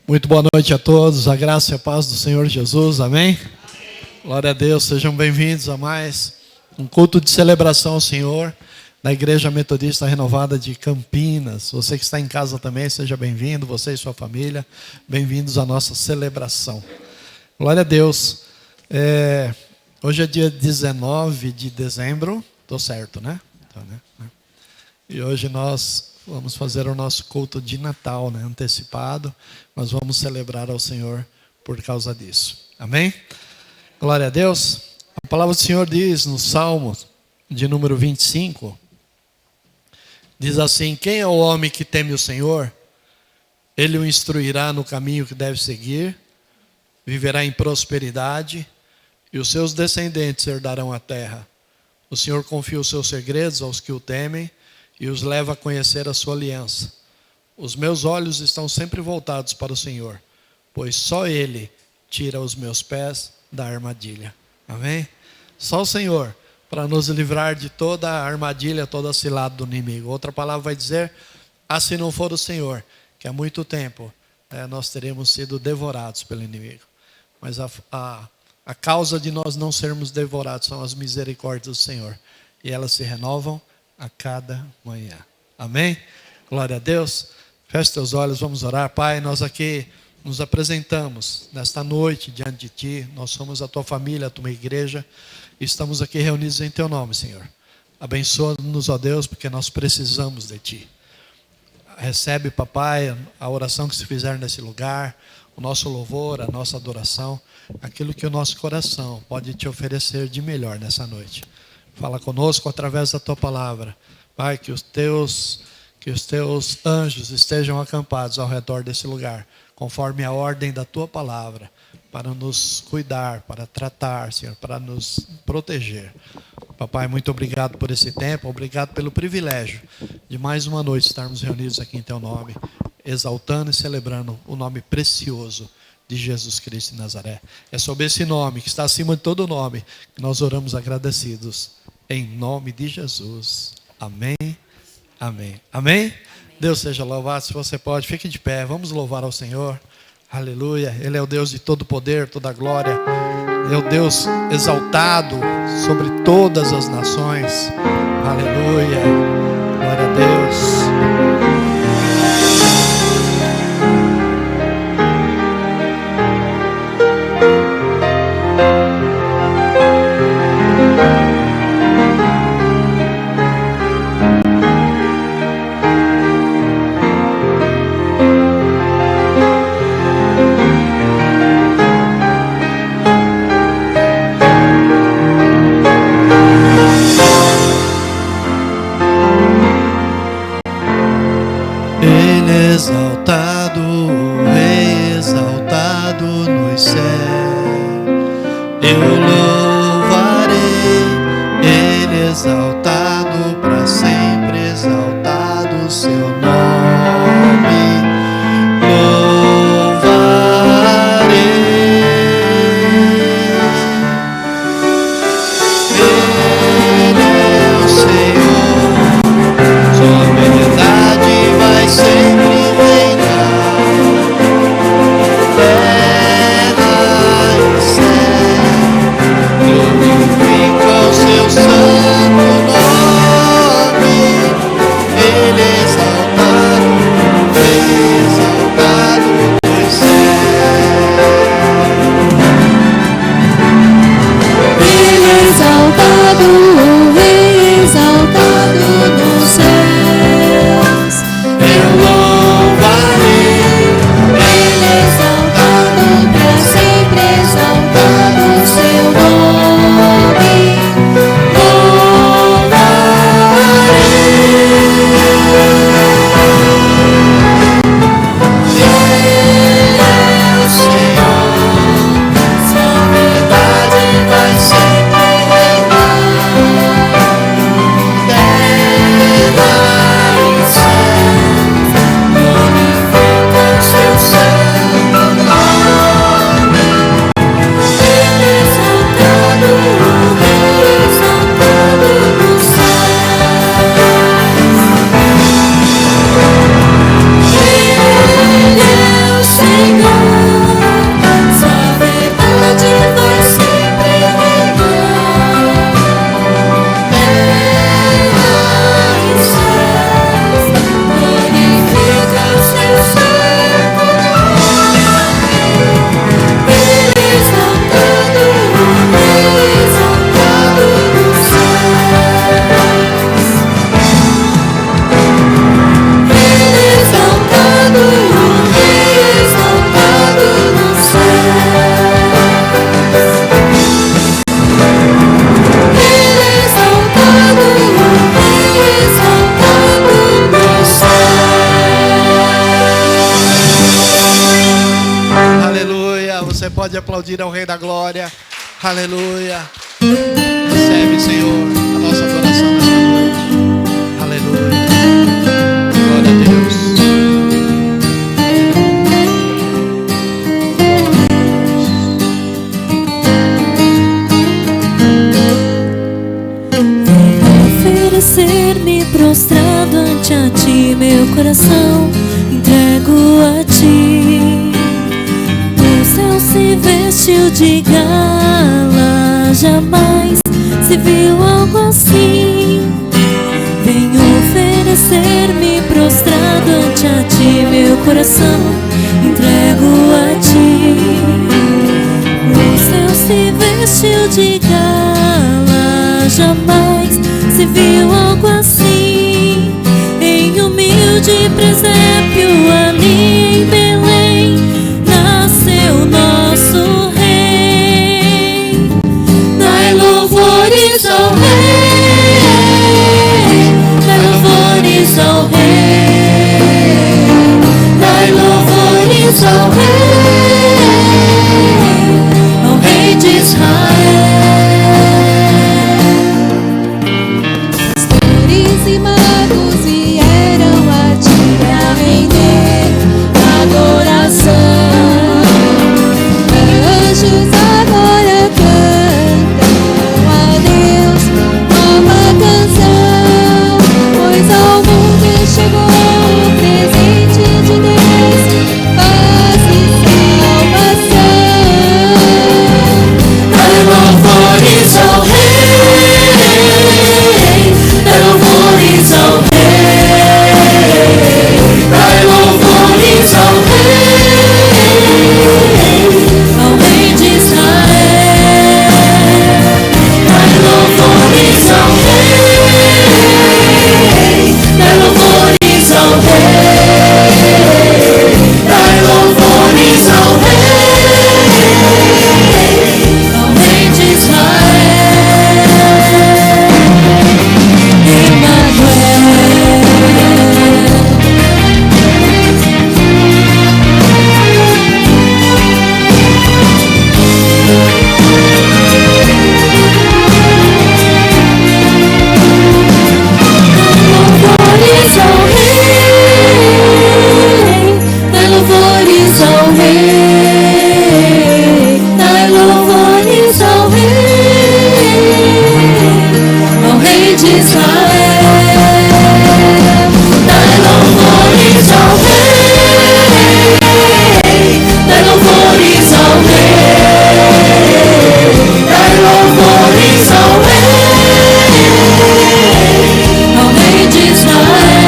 Muito boa noite a todos, a graça e a paz do Senhor Jesus, amém? Glória a Deus, sejam bem-vindos a mais um culto de celebração ao Senhor, na Igreja Metodista Renovada de Campinas. Você que está em casa também, seja bem-vindo, você e sua família, bem-vindos à nossa celebração. Glória a Deus. Hoje é dia 19 de dezembro, estou certo, né? Então, né? E hoje nós vamos fazer o nosso culto de Natal, né? Antecipado. Nós vamos celebrar ao Senhor por causa disso. Amém? Glória a Deus. A palavra do Senhor diz no Salmo de número 25, diz assim: quem é o homem que teme o Senhor? Ele o instruirá no caminho que deve seguir, viverá em prosperidade e os seus descendentes herdarão a terra. O Senhor confia os seus segredos aos que o temem e os leva a conhecer a sua aliança. Os meus olhos estão sempre voltados para o Senhor, pois só Ele tira os meus pés da armadilha. Amém? Só o Senhor para nos livrar de toda a armadilha, toda a cilada do inimigo. Outra palavra vai dizer: se não for o Senhor, que há muito tempo nós teremos sido devorados pelo inimigo. Mas a causa de nós não sermos devorados são as misericórdias do Senhor, e elas se renovam a cada manhã. Amém? Glória a Deus. Feche teus olhos, vamos orar. Pai, nós aqui nos apresentamos nesta noite diante de Ti. Nós somos a Tua família, a Tua igreja. Estamos aqui reunidos em Teu nome, Senhor. Abençoa-nos, ó Deus, porque nós precisamos de Ti. Recebe, papai, a oração que se fizer nesse lugar, o nosso louvor, a nossa adoração, aquilo que o nosso coração pode Te oferecer de melhor nessa noite. Fala conosco através da Tua palavra. Pai, que os Teus anjos estejam acampados ao redor desse lugar, conforme a ordem da Tua palavra, para nos cuidar, para tratar, Senhor, para nos proteger. Papai, muito obrigado por esse tempo, obrigado pelo privilégio de mais uma noite estarmos reunidos aqui em Teu nome, exaltando e celebrando o nome precioso de Jesus Cristo de Nazaré. É sob esse nome, que está acima de todo nome, que nós oramos agradecidos, em nome de Jesus. Amém. Amém. Amém? Deus seja louvado. Se você pode, fique de pé. Vamos louvar ao Senhor. Aleluia. Ele é o Deus de todo poder, toda glória. É o Deus exaltado sobre todas as nações. Aleluia. Glória a Deus. aplaudir ao Rei da Glória. Aleluia. Recebe, Senhor, a nossa adoração nesta noite. Aleluia. Glória a Deus. Oferecer-me prostrado ante a ti, meu coração entrego a ti. O céu se vestiu de gala, jamais se viu algo assim. Venho oferecer-me prostrado ante a ti, meu coração entrego a ti. O céu se vestiu de gala, jamais se viu algo assim. Em humilde presépio ali em Belém nasceu nosso Rei. Dai louvores ao Rei, dai louvores ao Rei, dai louvores ao Rei de Israel. E magos vieram a ti a render adoração. Anjos agora cantam a Deus nova canção, pois ao mundo chegou o presente de Deus, paz e salvação. Dai louvores ao Rei, dai louvores ao Rei, dai louvores ao Rei de Israel. Dai louvores ao Rei, dai louvores ao Rei, dai louvores ao Rei de Israel. Louvores ao Rei, dai louvores ao Rei, dai louvores ao Rei de Israel. Dai louvores ao Rei, dai louvores ao Rei, dai louvores ao Rei de Israel.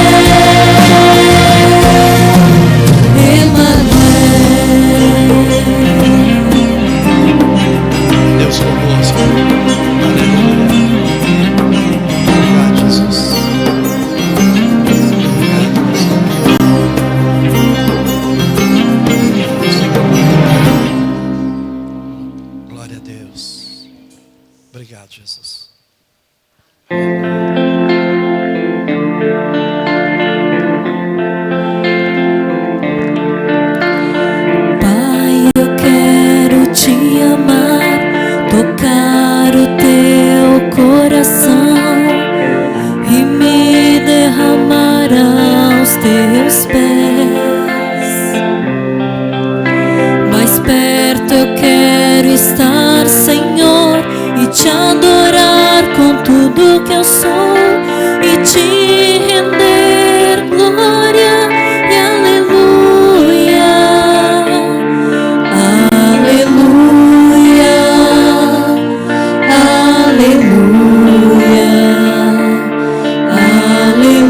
Deus conosco. Aleluia. Obrigado, Jesus. Obrigado. Glória a Deus. Obrigado, Jesus. Pai, eu quero te amar, tocar o teu coração e me derramar aos teus pés. Mais perto eu quero estar, Senhor, e te adorar com tudo que eu sou e te render glória e aleluia. Aleluia, aleluia, aleluia,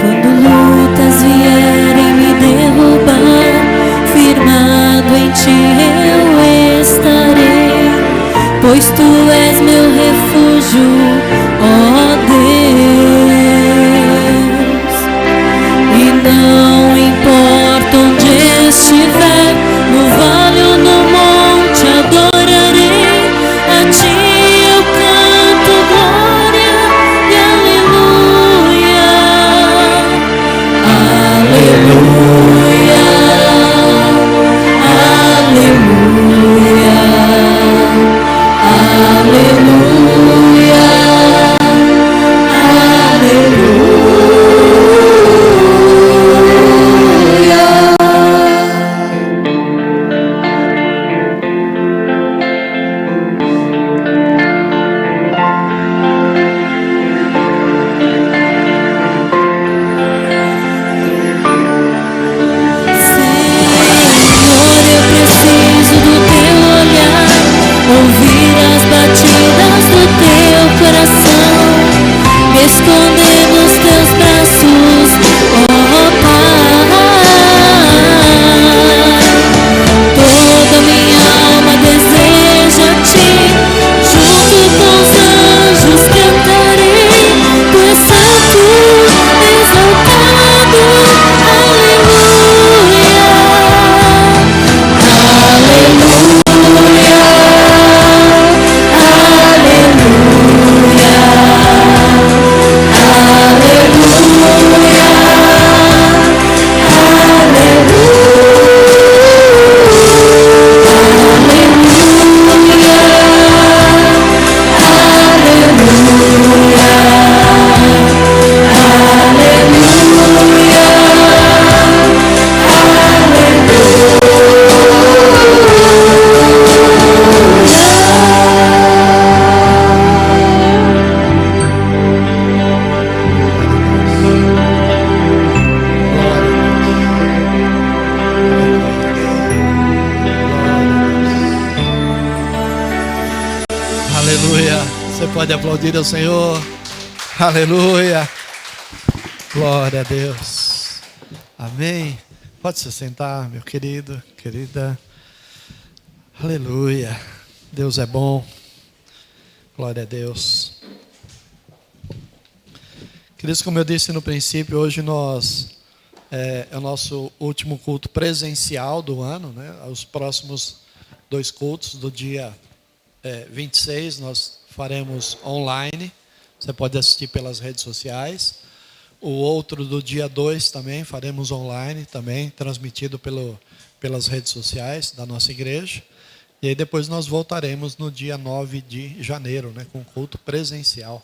Quando lutas vierem me derrubar, firmado em ti eu estarei, pois tu és meu refúgio, ó Deus. E não importa onde estiver, no vale ou no monte, adoro. esconder nos teus braços, oh Pai. Toda minha alma deseja-te, junto com os anjos cantarei, tu és santo, exaltado, aleluia, aleluia, Pode aplaudir ao Senhor. Aleluia. Glória a Deus. Amém. Pode se sentar, meu querido, querida. Aleluia. Deus é bom. Glória a Deus. Queridos, como eu disse no princípio, hoje é o nosso último culto presencial do ano, né? Os próximos 2 cultos do dia 26 nós faremos online, você pode assistir pelas redes sociais. O outro do dia 2 também faremos online, também transmitido pelas redes sociais da nossa igreja. E aí depois nós voltaremos no dia 9 de janeiro, né, com culto presencial,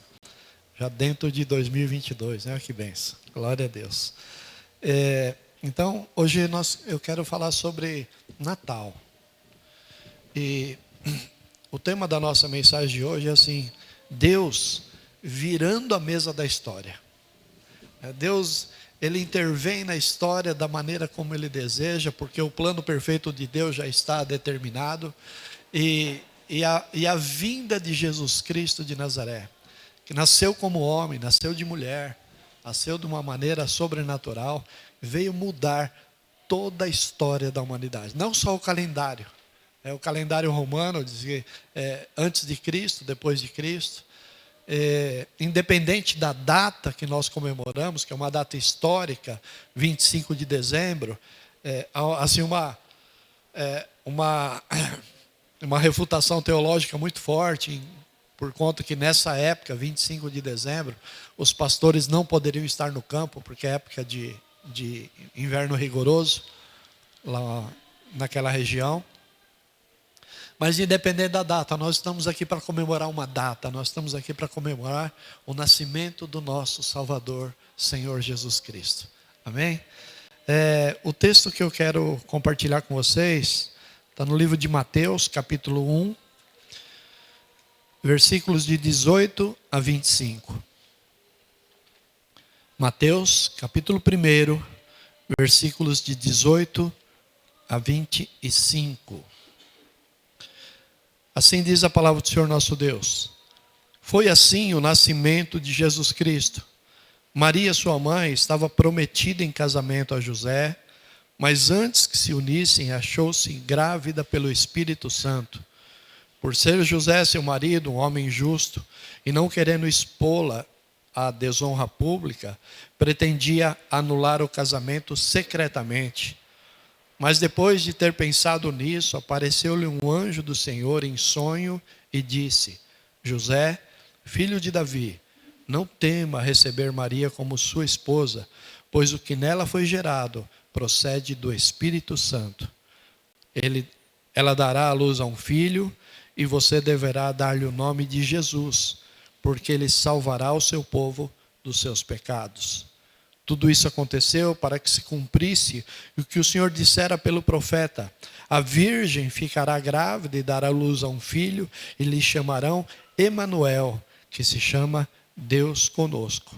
já dentro de 2022, né, que bênção, glória a Deus. Então, hoje eu quero falar sobre Natal. E o tema da nossa mensagem de hoje é assim: Deus virando a mesa da história. Deus, Ele intervém na história da maneira como Ele deseja, porque o plano perfeito de Deus já está determinado. E a vinda de Jesus Cristo de Nazaré, que nasceu como homem, nasceu de mulher, nasceu de uma maneira sobrenatural, veio mudar toda a história da humanidade. Não só o calendário. O calendário romano dizia antes de Cristo, depois de Cristo. Independente da data que nós comemoramos, que é uma data histórica, 25 de dezembro, assim uma refutação teológica muito forte, por conta que nessa época, 25 de dezembro, os pastores não poderiam estar no campo, porque é época de inverno rigoroso, lá naquela região. Mas independente da data, nós estamos aqui para comemorar uma data, nós estamos aqui para comemorar o nascimento do nosso Salvador, Senhor Jesus Cristo. Amém? O texto que eu quero compartilhar com vocês está no livro de Mateus, capítulo 1, versículos de 18 a 25. Mateus, capítulo 1, versículos de 18 a 25. Assim diz a palavra do Senhor nosso Deus. Foi assim o nascimento de Jesus Cristo. Maria, sua mãe, estava prometida em casamento a José, mas antes que se unissem, achou-se grávida pelo Espírito Santo. Por ser José, seu marido, um homem justo, e não querendo expô-la à desonra pública, pretendia anular o casamento secretamente. Mas depois de ter pensado nisso, apareceu-lhe um anjo do Senhor em sonho e disse: José, filho de Davi, não tema receber Maria como sua esposa, pois o que nela foi gerado procede do Espírito Santo. Ela dará à luz a um filho, e você deverá dar-lhe o nome de Jesus, porque ele salvará o seu povo dos seus pecados. Tudo isso aconteceu para que se cumprisse o que o Senhor dissera pelo profeta: a virgem ficará grávida e dará luz a um filho, e lhe chamarão Emanuel, que se chama Deus conosco.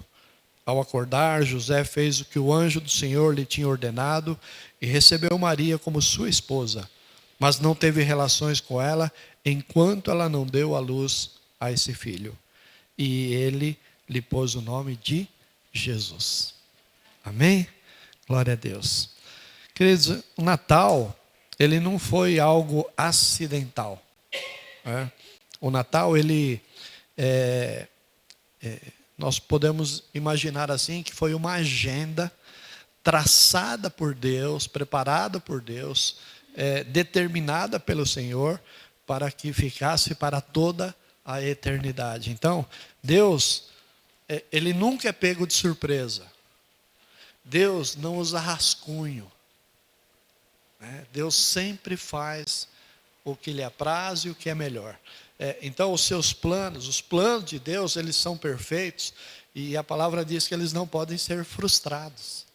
Ao acordar, José fez o que o anjo do Senhor lhe tinha ordenado e recebeu Maria como sua esposa, mas não teve relações com ela enquanto ela não deu à luz a esse filho. E ele lhe pôs o nome de Jesus. Amém? Glória a Deus. Queridos, o Natal, ele não foi algo acidental. Né? O Natal, nós podemos imaginar assim, que foi uma agenda traçada por Deus, preparada por Deus, determinada pelo Senhor, para que ficasse para toda a eternidade. Então, Deus, Ele nunca é pego de surpresa. Deus não usa rascunho. Né? Deus sempre faz o que lhe apraz e o que é melhor. Então, os seus planos, os planos de Deus, eles são perfeitos, e a palavra diz que eles não podem ser frustrados.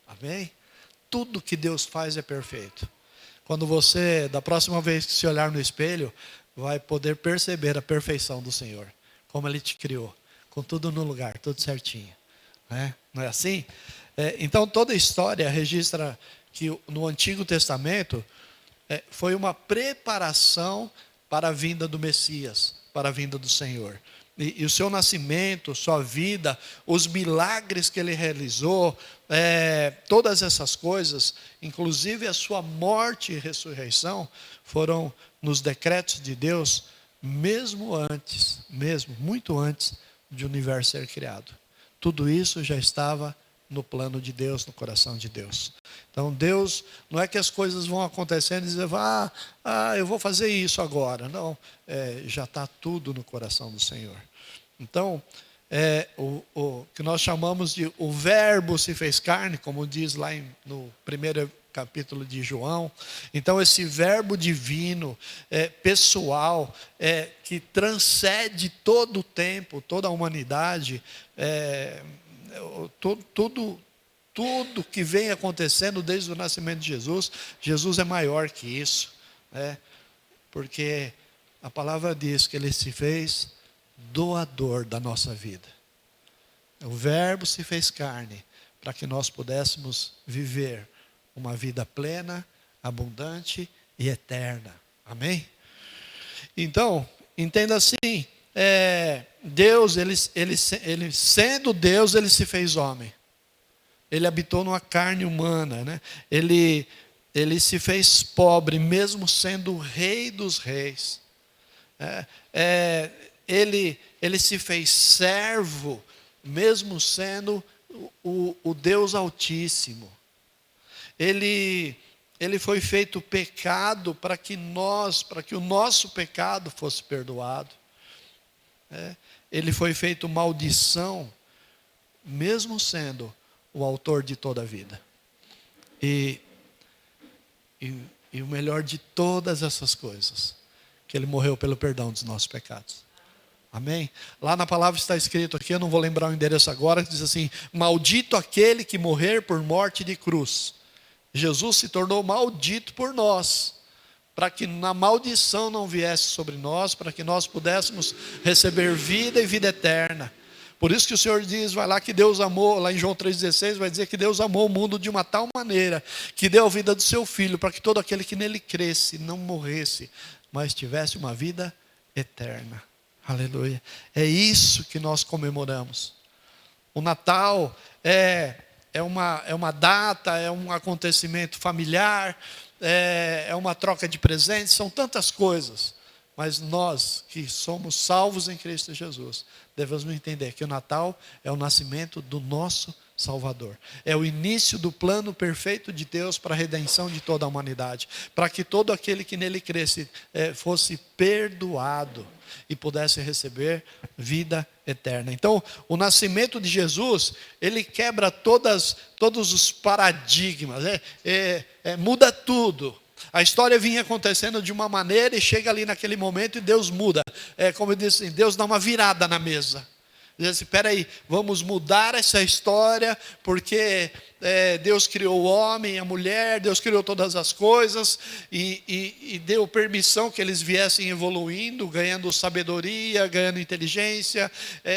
Amém? Tudo que Deus faz é perfeito. Quando você, da próxima vez que se olhar no espelho, vai poder perceber a perfeição do Senhor, como Ele te criou, com tudo no lugar, tudo certinho. Né? Não é assim? Então, toda a história registra que no Antigo Testamento foi uma preparação para a vinda do Messias, para a vinda do Senhor. E o seu nascimento, sua vida, os milagres que ele realizou, todas essas coisas, inclusive a sua morte e ressurreição, foram nos decretos de Deus, mesmo antes, muito antes de o universo ser criado. Tudo isso já estava no plano de Deus, no coração de Deus. Então Deus, não é que as coisas vão acontecendo e dizer, eu vou fazer isso agora. Não, já está tudo no coração do Senhor. Então, o que nós chamamos de o verbo se fez carne, como diz lá no primeiro capítulo de João. Então, esse verbo divino, pessoal, que transcende todo o tempo, toda a humanidade, tudo que vem acontecendo desde o nascimento de Jesus, Jesus é maior que isso, né? Porque a palavra diz que Ele se fez doador da nossa vida. O verbo se fez carne para que nós pudéssemos viver uma vida plena, abundante e eterna. Amém? Então, entenda assim, Deus, ele sendo Deus, Ele se fez homem. Ele habitou numa carne humana, né? Ele se fez pobre, mesmo sendo o Rei dos Reis. Ele se fez servo, mesmo sendo o Deus Altíssimo. Ele foi feito pecado para que o nosso pecado fosse perdoado. Ele foi feito maldição, mesmo sendo o autor de toda a vida. E o melhor de todas essas coisas, que Ele morreu pelo perdão dos nossos pecados. Amém? Lá na palavra está escrito aqui, eu não vou lembrar o endereço agora, que diz assim, maldito aquele que morrer por morte de cruz. Jesus se tornou maldito por nós, para que na maldição não viesse sobre nós, para que nós pudéssemos receber vida e vida eterna. Por isso que o Senhor diz, vai lá que Deus amou, lá em João 3,16, vai dizer que Deus amou o mundo de uma tal maneira, que deu a vida do seu Filho, para que todo aquele que nele cresce, não morresse, mas tivesse uma vida eterna. Aleluia. É isso que nós comemoramos. O Natal é uma data, é um acontecimento familiar, é uma troca de presentes, são tantas coisas. Mas nós que somos salvos em Cristo Jesus, devemos entender que o Natal é o nascimento do nosso Salvador. É o início do plano perfeito de Deus para a redenção de toda a humanidade. Para que todo aquele que nele cresce fosse perdoado e pudesse receber vida eterna. Então, o nascimento de Jesus, ele quebra todos os paradigmas, muda tudo. A história vinha acontecendo de uma maneira e chega ali naquele momento e Deus muda. Como eu disse, assim, Deus dá uma virada na mesa. Diz assim, espera aí, vamos mudar essa história, porque Deus criou o homem e a mulher, Deus criou todas as coisas, e deu permissão que eles viessem evoluindo, ganhando sabedoria, ganhando inteligência,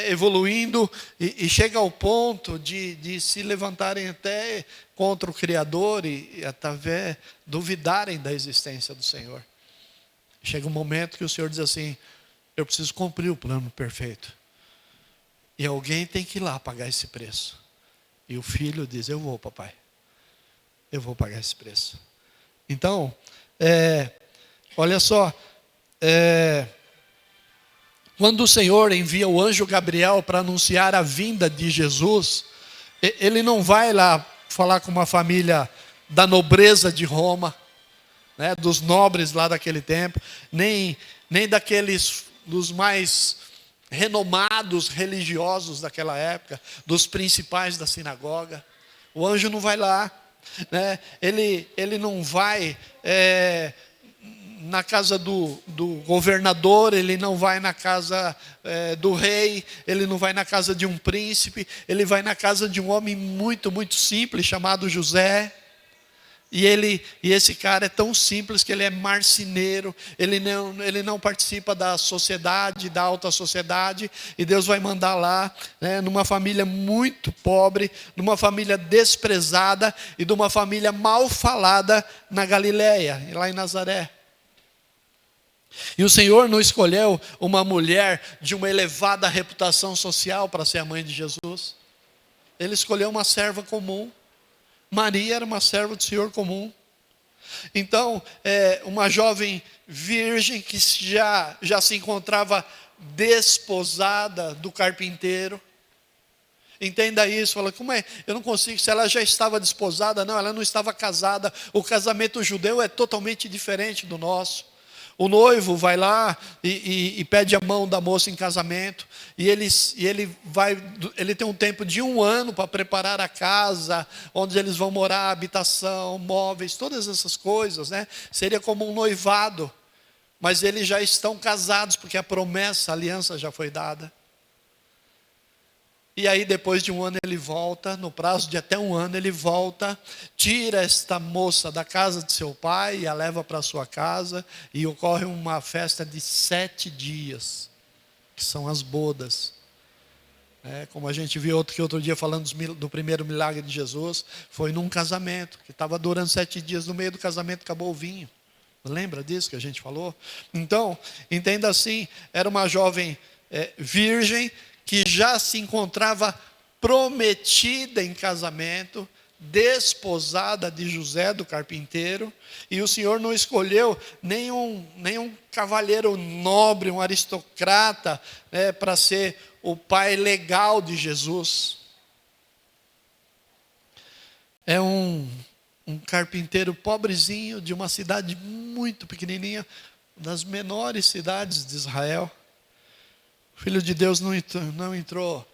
evoluindo, e chega ao ponto de se levantarem até contra o Criador e até duvidarem da existência do Senhor. Chega um momento que o Senhor diz assim, eu preciso cumprir o plano perfeito. E alguém tem que ir lá pagar esse preço. E o filho diz: eu vou, papai. Eu vou pagar esse preço. Então, olha só. Quando o Senhor envia o anjo Gabriel para anunciar a vinda de Jesus, ele não vai lá falar com uma família da nobreza de Roma, né, dos nobres lá daquele tempo, nem daqueles dos mais renomados religiosos daquela época, dos principais da sinagoga. O anjo não vai lá, né? Ele não vai na casa do governador, ele não vai na casa do rei, ele não vai na casa de um príncipe, ele vai na casa de um homem muito, muito simples, chamado José. E esse cara é tão simples que ele é marceneiro, ele não participa da sociedade, da alta sociedade, e Deus vai mandar lá, né, numa família muito pobre, numa família desprezada e de uma família mal falada na Galileia, lá em Nazaré. E o Senhor não escolheu uma mulher de uma elevada reputação social para ser a mãe de Jesus. Ele escolheu uma serva comum. Maria era uma serva do Senhor comum. Então, uma jovem virgem que já se encontrava desposada do carpinteiro. Entenda isso, fala, como é? Eu não consigo, se ela já estava desposada, não, ela não estava casada. O casamento judeu é totalmente diferente do nosso. O noivo vai lá e pede a mão da moça em casamento, e ele tem um tempo de 1 ano para preparar a casa, onde eles vão morar, habitação, móveis, todas essas coisas, né? Seria como um noivado, mas eles já estão casados, porque a promessa, a aliança já foi dada. E aí depois de 1 ano ele volta, no prazo de até 1 ano ele volta, tira esta moça da casa de seu pai e a leva para a sua casa, e ocorre uma festa de 7 dias, que são as bodas. Como a gente viu outro dia falando do primeiro milagre de Jesus, foi num casamento, que estava durando 7 dias, no meio do casamento acabou o vinho. Lembra disso que a gente falou? Então, entenda assim, era uma jovem virgem, que já se encontrava prometida em casamento, desposada de José do carpinteiro, e o Senhor não escolheu nenhum cavalheiro nobre, um aristocrata, para ser o pai legal de Jesus. É um carpinteiro pobrezinho de uma cidade muito pequenininha, das menores cidades de Israel. O Filho de Deus não entrou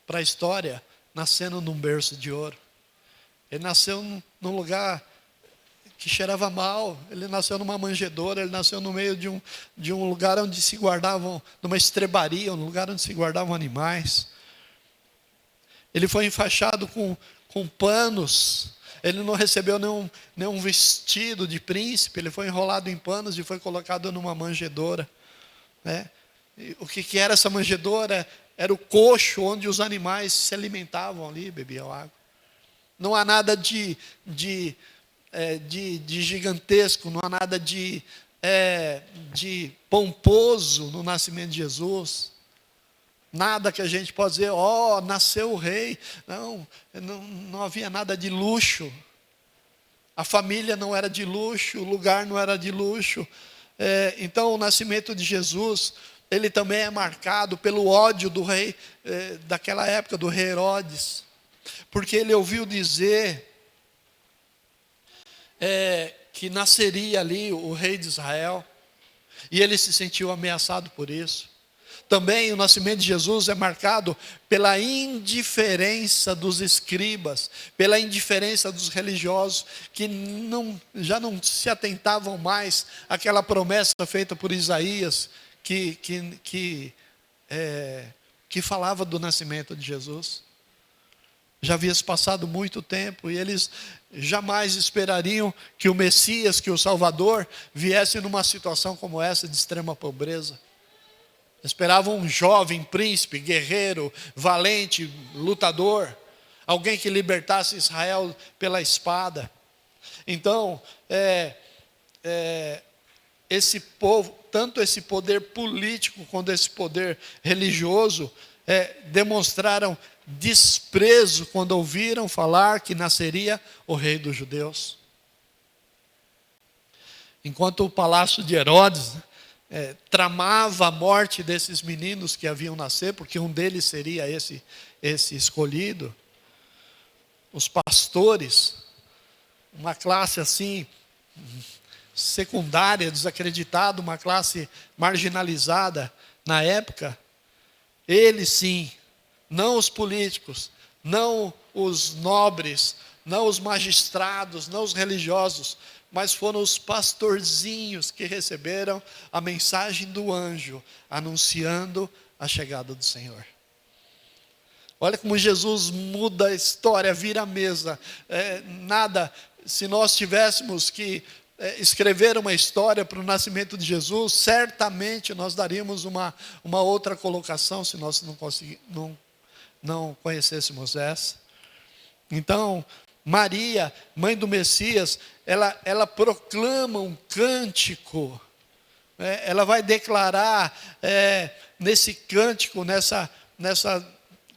para a história nascendo num berço de ouro. Ele nasceu num lugar que cheirava mal. Ele nasceu numa manjedoura. Ele nasceu no meio de um lugar onde se guardavam, numa estrebaria, um lugar onde se guardavam animais. Ele foi enfaixado com panos. Ele não recebeu nenhum vestido de príncipe. Ele foi enrolado em panos e foi colocado numa manjedoura, né? O que era essa manjedoura? Era o coxo onde os animais se alimentavam ali, bebiam água. Não há nada de gigantesco, não há nada de pomposo no nascimento de Jesus. Nada que a gente possa dizer, nasceu o rei. Não havia nada de luxo. A família não era de luxo, o lugar não era de luxo. Então o nascimento de Jesus, ele também é marcado pelo ódio do rei daquela época, do rei Herodes, porque ele ouviu dizer que nasceria ali o rei de Israel, e ele se sentiu ameaçado por isso. Também o nascimento de Jesus é marcado pela indiferença dos escribas, pela indiferença dos religiosos, que já não se atentavam mais àquela promessa feita por Isaías, que falava do nascimento de Jesus. Já havia se passado muito tempo e eles jamais esperariam que o Messias, que o Salvador, viesse numa situação como essa de extrema pobreza. Esperavam um jovem príncipe, guerreiro, valente, lutador, alguém que libertasse Israel pela espada. Então, esse povo, tanto esse poder político quanto esse poder religioso, demonstraram desprezo quando ouviram falar que nasceria o rei dos judeus. Enquanto o palácio de Herodes tramava a morte desses meninos que haviam nascer, porque um deles seria esse escolhido, os pastores, uma classe assim, secundária, desacreditada, uma classe marginalizada na época, eles sim, não os políticos, não os nobres, não os magistrados, não os religiosos, mas foram os pastorzinhos que receberam a mensagem do anjo, anunciando a chegada do Senhor. Olha como Jesus muda a história, vira a mesa. Se nós tivéssemos que escrever uma história para o nascimento de Jesus, certamente nós daríamos uma outra colocação, se nós não conhecêssemos essa. Então, Maria, mãe do Messias, ela proclama um cântico, ela vai declarar nesse cântico,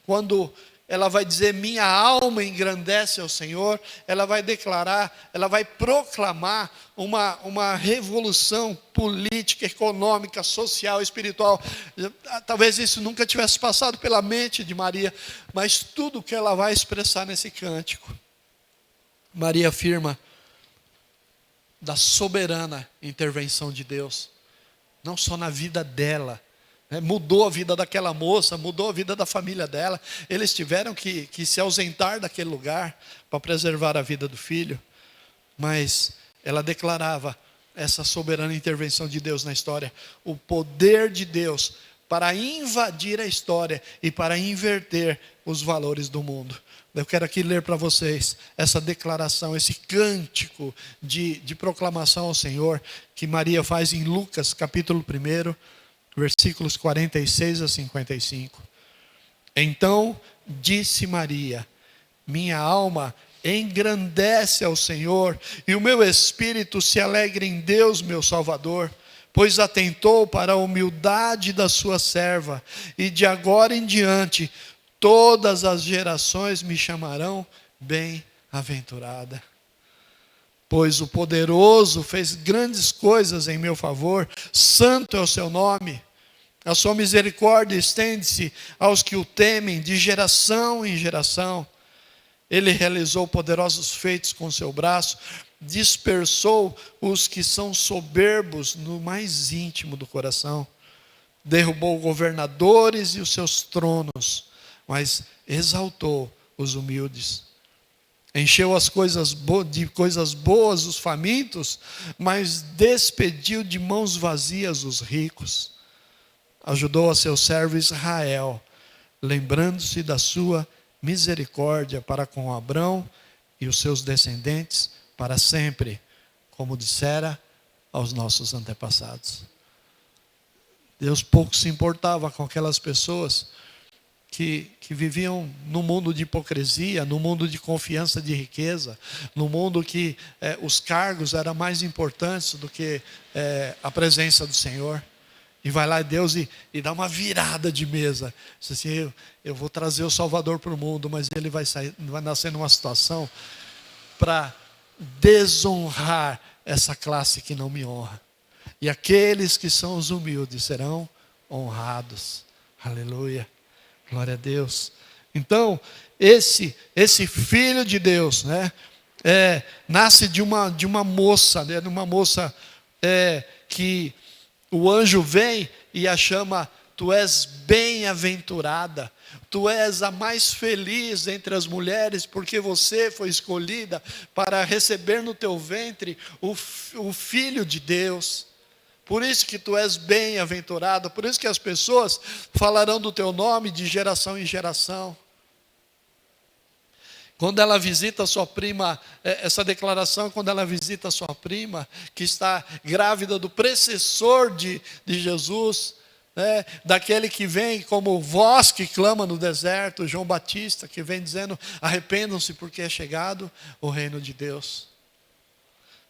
quando ela vai dizer, minha alma engrandece ao Senhor, ela vai declarar, ela vai proclamar uma revolução política, econômica, social, espiritual. Talvez isso nunca tivesse passado pela mente de Maria, mas tudo que ela vai expressar nesse cântico, Maria afirma da soberana intervenção de Deus, não só na vida dela, mudou a vida daquela moça, mudou a vida da família dela. Eles tiveram que se ausentar daquele lugar para preservar a vida do filho, mas ela declarava essa soberana intervenção de Deus na história, o poder de Deus para invadir a história e para inverter os valores do mundo. Eu quero aqui ler para vocês essa declaração, esse cântico de proclamação ao Senhor que Maria faz em Lucas capítulo 1, versículos 46 a 55. Então disse Maria, minha alma engrandece ao Senhor, e o meu espírito se alegra em Deus meu Salvador, pois atentou para a humildade da sua serva, e de agora em diante todas as gerações me chamarão bem-aventurada. Pois o poderoso fez grandes coisas em meu favor, santo é o seu nome. A sua misericórdia estende-se aos que o temem de geração em geração. Ele realizou poderosos feitos com seu braço, dispersou os que são soberbos no mais íntimo do coração. Derrubou governadores e os seus tronos, mas exaltou os humildes. Encheu de coisas boas os famintos, mas despediu de mãos vazias os ricos. Ajudou a seu servo Israel, lembrando-se da sua misericórdia para com Abrão e os seus descendentes para sempre, como dissera aos nossos antepassados. Deus pouco se importava com aquelas pessoas que viviam no mundo de hipocrisia, no mundo de confiança de riqueza, no mundo que os cargos eram mais importantes do que a presença do Senhor. E vai lá Deus e dá uma virada de mesa. Diz assim, eu vou trazer o Salvador para o mundo, mas ele vai nascer numa situação para desonrar essa classe que não me honra. E aqueles que são os humildes serão honrados. Aleluia. Glória a Deus. Então, esse filho de Deus, nasce de uma moça, de uma moça que o anjo vem e a chama, tu és bem-aventurada, tu és a mais feliz entre as mulheres, porque você foi escolhida para receber no teu ventre o Filho de Deus. Por isso que tu és bem-aventurada, por isso que as pessoas falarão do teu nome de geração em geração. Quando ela visita a sua prima, essa declaração, quando ela visita a sua prima, que está grávida do precessor de Jesus, daquele que vem como voz que clama no deserto, João Batista, que vem dizendo, arrependam-se porque é chegado o reino de Deus.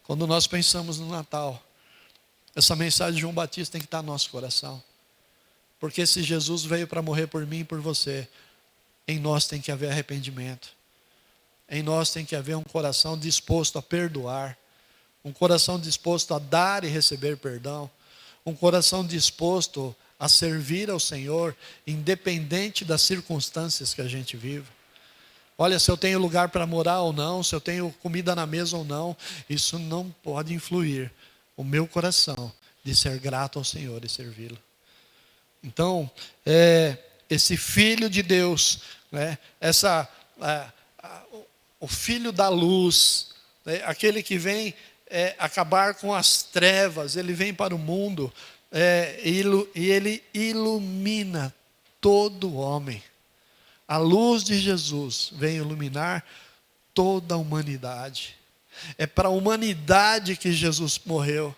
Quando nós pensamos no Natal, Essa mensagem de João Batista tem que estar no nosso coração. Porque se Jesus veio para morrer por mim e por você, em nós tem que haver arrependimento. Em nós tem que haver um coração disposto a perdoar. Um coração disposto a dar e receber perdão. Um coração disposto a servir ao Senhor, independente das circunstâncias que a gente vive. Olha, se eu tenho lugar para morar ou não, se eu tenho comida na mesa ou não, isso não pode influir o meu coração de ser grato ao Senhor e servi-lo. Então, esse Filho de Deus, né, o Filho da luz, né, aquele que vem acabar com as trevas, ele vem para o mundo e ele ilumina todo homem. A luz de Jesus vem iluminar toda a humanidade. É para a humanidade que Jesus morreu.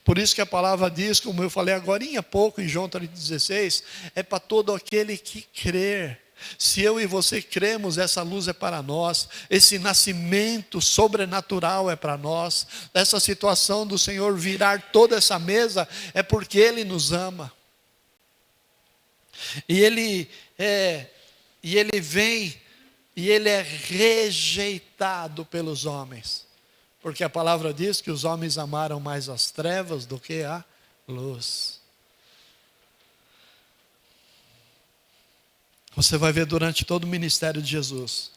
Por isso que a palavra diz, como eu falei agora há pouco em João 3,16, é para todo aquele que crer. Se eu e você cremos, essa luz é para nós. Esse nascimento sobrenatural é para nós. Essa situação do Senhor virar toda essa mesa é porque Ele nos ama. E Ele vem e Ele é rejeitado pelos homens. Porque a palavra diz que os homens amaram mais as trevas do que a luz. Você vai ver durante todo o ministério de Jesus.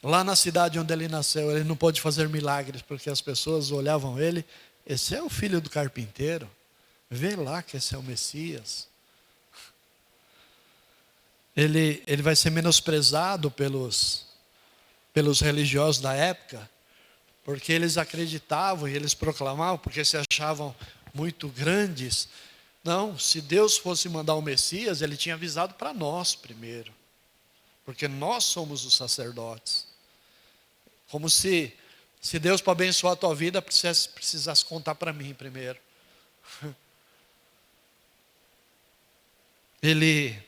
Lá na cidade onde ele nasceu, ele não pôde fazer milagres, porque as pessoas olhavam ele, esse é o filho do carpinteiro. Vê lá que esse é o Messias. Ele vai ser menosprezado pelos religiosos da época, porque eles acreditavam e eles proclamavam, porque se achavam muito grandes. Não, se Deus fosse mandar o Messias, Ele tinha avisado para nós primeiro. Porque nós somos os sacerdotes. Como se Deus, para abençoar a tua vida, precisasse contar para mim primeiro. Ele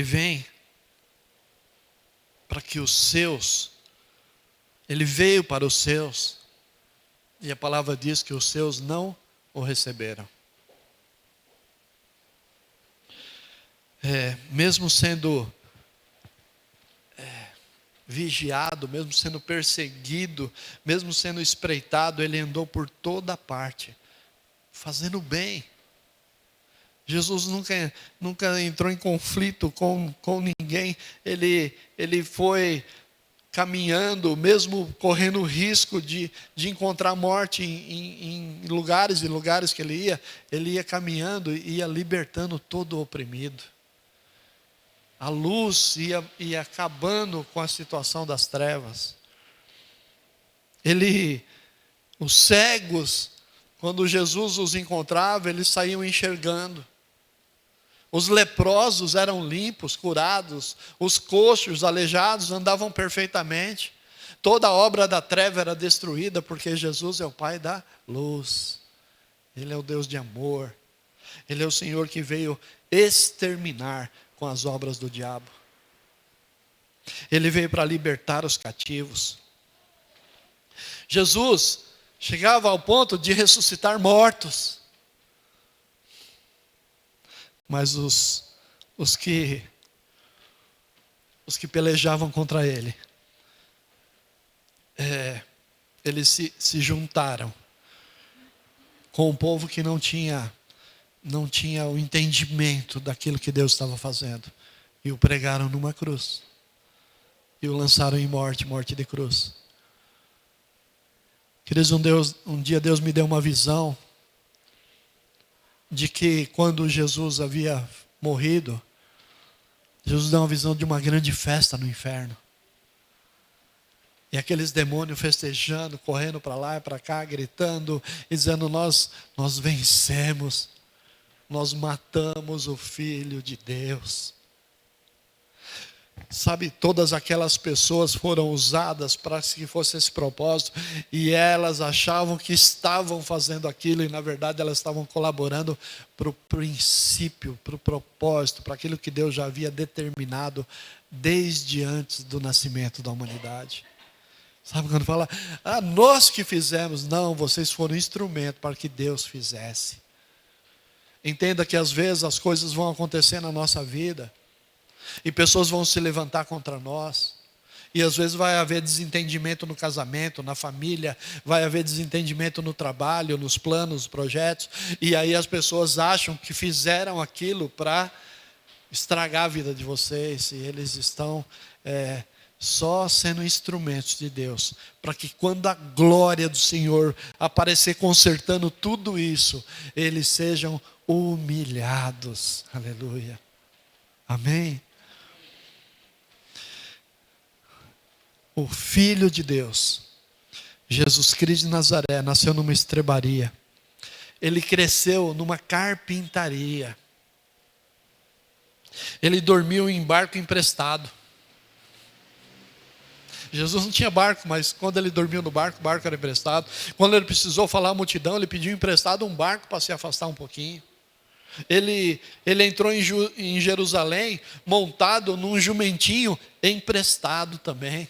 vem para que os seus, Ele veio para os seus, e a palavra diz que os seus não o receberam. Mesmo sendo vigiado, mesmo sendo perseguido, mesmo sendo espreitado, Ele andou por toda parte, fazendo bem. Jesus nunca entrou em conflito com ninguém. Ele foi caminhando, mesmo correndo o risco de encontrar morte em lugares e lugares que ele ia caminhando e ia libertando todo o oprimido. A luz ia acabando com a situação das trevas. Os cegos, quando Jesus os encontrava, eles saíam enxergando. Os leprosos eram limpos, curados. Os coxos, aleijados, andavam perfeitamente. Toda a obra da treva era destruída, porque Jesus é o Pai da luz. Ele é o Deus de amor. Ele é o Senhor que veio exterminar com as obras do diabo. Ele veio para libertar os cativos. Jesus chegava ao ponto de ressuscitar mortos. Mas os que pelejavam contra ele, eles se juntaram com o povo que não tinha o entendimento daquilo que Deus estava fazendo, e o pregaram numa cruz, e o lançaram em morte de cruz. Queridos, um dia Deus me deu uma visão de que quando Jesus havia morrido, Jesus deu uma visão de uma grande festa no inferno. E aqueles demônios festejando, correndo para lá e para cá, gritando, e dizendo: nós vencemos, nós matamos o Filho de Deus. Sabe, todas aquelas pessoas foram usadas para que fosse esse propósito, e elas achavam que estavam fazendo aquilo, e na verdade elas estavam colaborando para o princípio, para o propósito, para aquilo que Deus já havia determinado desde antes do nascimento da humanidade. Sabe quando fala, nós que fizemos? Não, vocês foram instrumento para que Deus fizesse. Entenda que às vezes as coisas vão acontecer na nossa vida e pessoas vão se levantar contra nós. E às vezes vai haver desentendimento no casamento, na família, vai haver desentendimento no trabalho, nos planos, nos projetos. E aí as pessoas acham que fizeram aquilo para estragar a vida de vocês. E eles estão só sendo instrumentos de Deus, para que quando a glória do Senhor aparecer consertando tudo isso, eles sejam humilhados. Aleluia. Amém. O Filho de Deus, Jesus Cristo de Nazaré, nasceu numa estrebaria. Ele cresceu numa carpintaria. Ele dormiu em barco emprestado. Jesus não tinha barco, mas quando ele dormiu no barco, o barco era emprestado. Quando ele precisou falar à multidão, ele pediu emprestado um barco para se afastar um pouquinho. Ele entrou em Jerusalém montado num jumentinho emprestado também.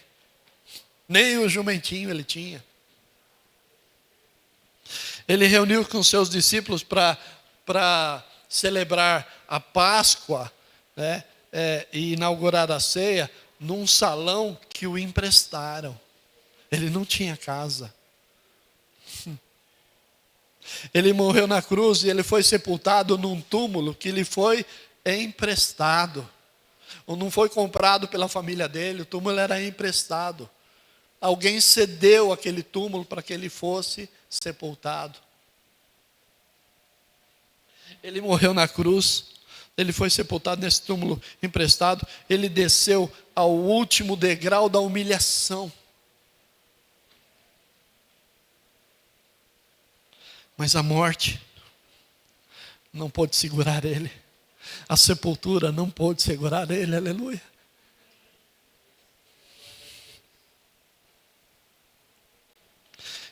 Nem o jumentinho ele tinha. Ele reuniu com seus discípulos para celebrar a Páscoa, né, e inaugurar a ceia num salão que o emprestaram. Ele não tinha casa. Ele morreu na cruz e ele foi sepultado num túmulo que lhe foi emprestado. Ou não foi comprado pela família dele, o túmulo era emprestado. Alguém cedeu aquele túmulo para que ele fosse sepultado. Ele morreu na cruz, ele foi sepultado nesse túmulo emprestado, ele desceu ao último degrau da humilhação. Mas a morte não pôde segurar ele. A sepultura não pôde segurar ele, aleluia.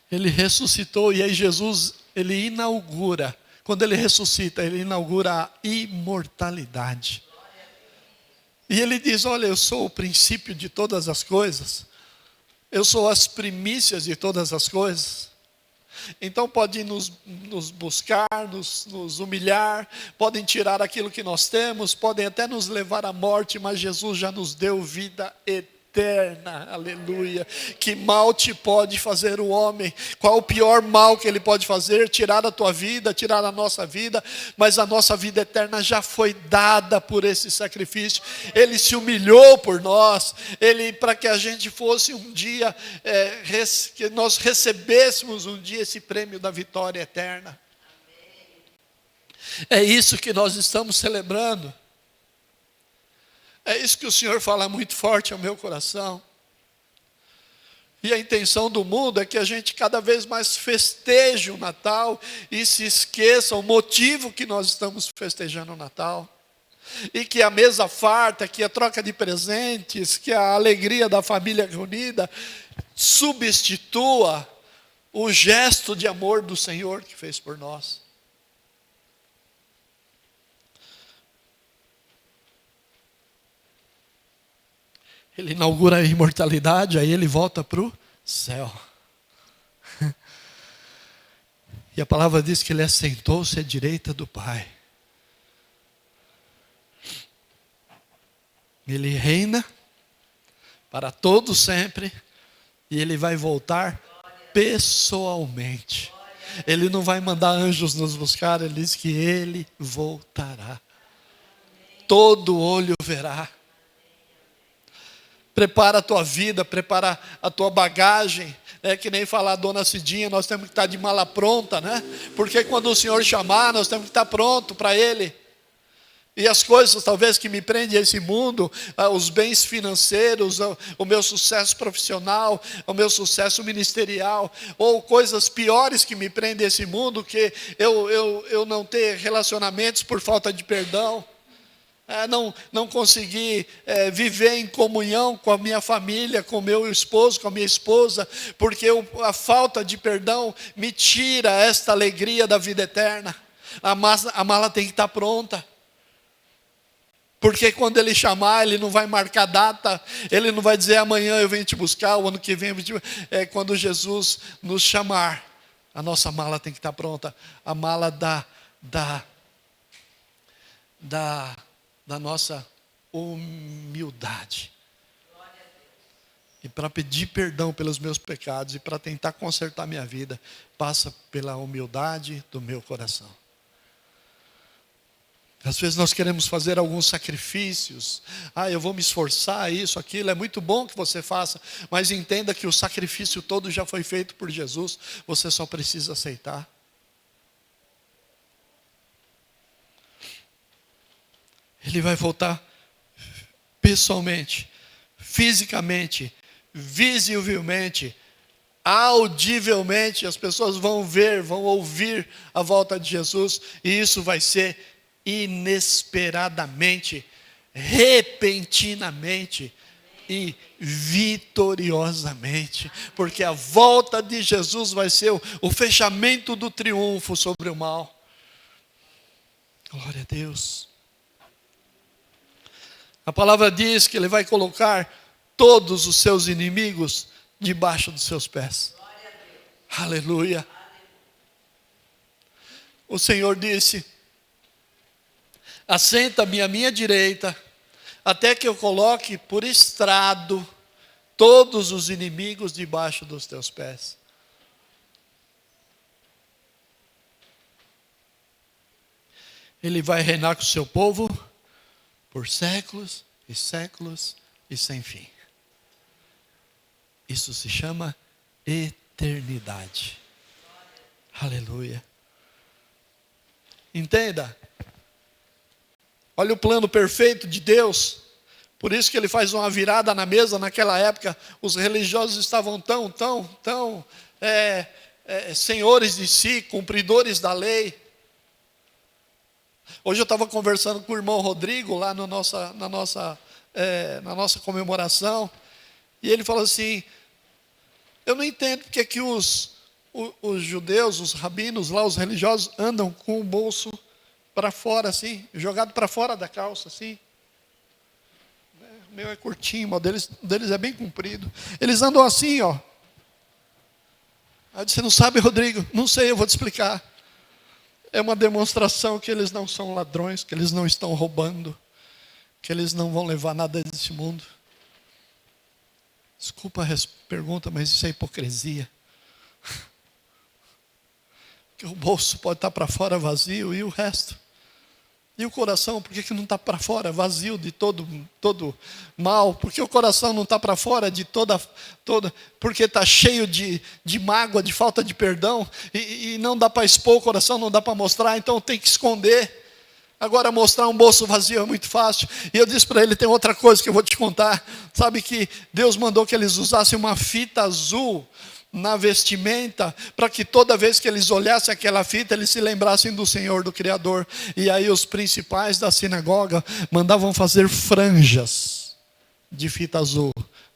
Ele ressuscitou e aí Jesus, ele inaugura, quando ele ressuscita, ele inaugura a imortalidade. E ele diz, olha, eu sou o princípio de todas as coisas, eu sou as primícias de todas as coisas. Então podem nos buscar, nos humilhar, podem tirar aquilo que nós temos, podem até nos levar à morte, mas Jesus já nos deu vida eterna, aleluia. Que mal te pode fazer o homem? Qual o pior mal que ele pode fazer? Tirar a tua vida, tirar a nossa vida, mas a nossa vida eterna já foi dada por esse sacrifício. Ele se humilhou por nós, para que a gente fosse um dia, que nós recebêssemos um dia esse prêmio da vitória eterna. É isso que nós estamos celebrando. É isso que o Senhor fala muito forte ao meu coração. E a intenção do mundo é que a gente cada vez mais festeje o Natal e se esqueça o motivo que nós estamos festejando o Natal. E que a mesa farta, que a troca de presentes, que a alegria da família reunida substitua o gesto de amor do Senhor que fez por nós. Ele inaugura a imortalidade, aí ele volta para o céu. E a palavra diz que ele assentou-se à direita do Pai. Ele reina para todo sempre e ele vai voltar pessoalmente. Ele não vai mandar anjos nos buscar, ele diz que ele voltará. Todo olho verá. Prepara a tua vida, prepara a tua bagagem. É que nem falar a dona Cidinha, nós temos que estar de mala pronta, né? Porque quando o Senhor chamar, nós temos que estar pronto para Ele. E as coisas talvez que me prendem a esse mundo, os bens financeiros, o meu sucesso profissional, o meu sucesso ministerial, ou coisas piores que me prendem a esse mundo, que eu não ter relacionamentos por falta de perdão. Não conseguir viver em comunhão com a minha família, com o meu esposo, com a minha esposa, porque a falta de perdão me tira esta alegria da vida eterna. A mala tem que estar pronta. Porque quando Ele chamar, Ele não vai marcar data, Ele não vai dizer amanhã eu venho te buscar, o ano que vem eu venho te buscar. É quando Jesus nos chamar, a nossa mala tem que estar pronta. A mala da nossa humildade. E para pedir perdão pelos meus pecados e para tentar consertar minha vida, passa pela humildade do meu coração. Às vezes nós queremos fazer alguns sacrifícios. Eu vou me esforçar, isso, aquilo. É muito bom que você faça, mas entenda que o sacrifício todo já foi feito por Jesus. Você só precisa aceitar. Ele vai voltar pessoalmente, fisicamente, visivelmente, audivelmente. As pessoas vão ver, vão ouvir a volta de Jesus. E isso vai ser inesperadamente, repentinamente e vitoriosamente, porque a volta de Jesus vai ser o fechamento do triunfo sobre o mal. Glória a Deus. A palavra diz que Ele vai colocar todos os seus inimigos debaixo dos seus pés. Aleluia. O Senhor disse: assenta-me à minha direita, até que eu coloque por estrado todos os inimigos debaixo dos teus pés. Ele vai reinar com o seu povo por séculos e séculos e sem fim. Isso se chama eternidade. Aleluia. Entenda. Olha o plano perfeito de Deus. Por isso que Ele faz uma virada na mesa. Naquela época, os religiosos estavam tão senhores de si, cumpridores da lei. Hoje eu estava conversando com o irmão Rodrigo, lá na nossa comemoração. E ele falou assim: eu não entendo porque que os judeus, os rabinos lá, os religiosos, andam com o bolso para fora assim, jogado para fora da calça assim. O meu é curtinho, o deles é bem comprido. Eles andam assim, ó. Aí eu disse: você não sabe, Rodrigo? Não sei, eu vou te explicar. É uma demonstração que eles não são ladrões, que eles não estão roubando, que eles não vão levar nada desse mundo. Desculpa a pergunta, mas isso é hipocrisia. Porque o bolso pode estar para fora vazio e o resto. E o coração, por que não está para fora vazio de todo mal? Porque o coração não está para fora de toda porque está cheio de mágoa, de falta de perdão, e não dá para expor o coração, não dá para mostrar, então tem que esconder. Agora mostrar um bolso vazio é muito fácil. E eu disse para ele: tem outra coisa que eu vou te contar. Sabe que Deus mandou que eles usassem uma fita azul na vestimenta, para que toda vez que eles olhassem aquela fita, eles se lembrassem do Senhor, do Criador. E aí os principais da sinagoga mandavam fazer franjas de fita azul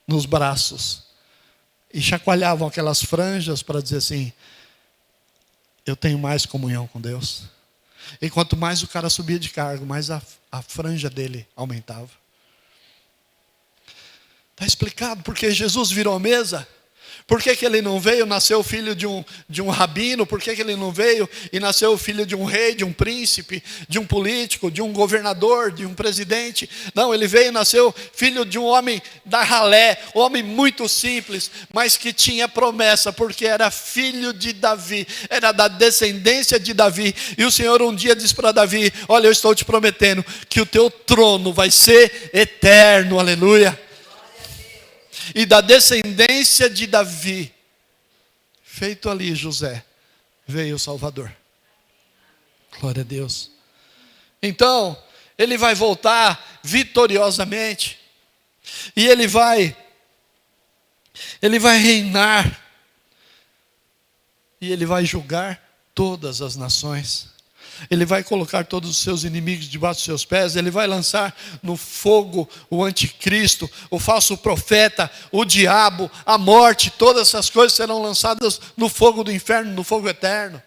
nos braços, e chacoalhavam aquelas franjas para dizer assim: eu tenho mais comunhão com Deus. E quanto mais o cara subia de cargo, mais a franja dele aumentava. Está explicado porque Jesus virou a mesa. Por que Ele não veio, nasceu filho de um rabino? Por que Ele não veio e nasceu filho de um rei, de um príncipe, de um político, de um governador, de um presidente? Não, Ele veio e nasceu filho de um homem da ralé, um homem muito simples, mas que tinha promessa, porque era filho de Davi, era da descendência de Davi. E o Senhor um dia disse para Davi: olha, eu estou te prometendo que o teu trono vai ser eterno, aleluia. E da descendência de Davi, feito ali José, veio o Salvador. Glória a Deus. Então, Ele vai voltar vitoriosamente. E Ele vai reinar. E Ele vai julgar todas as nações. Ele vai colocar todos os seus inimigos debaixo dos seus pés. Ele vai lançar no fogo o anticristo, o falso profeta, o diabo, a morte. Todas essas coisas serão lançadas no fogo do inferno, no fogo eterno.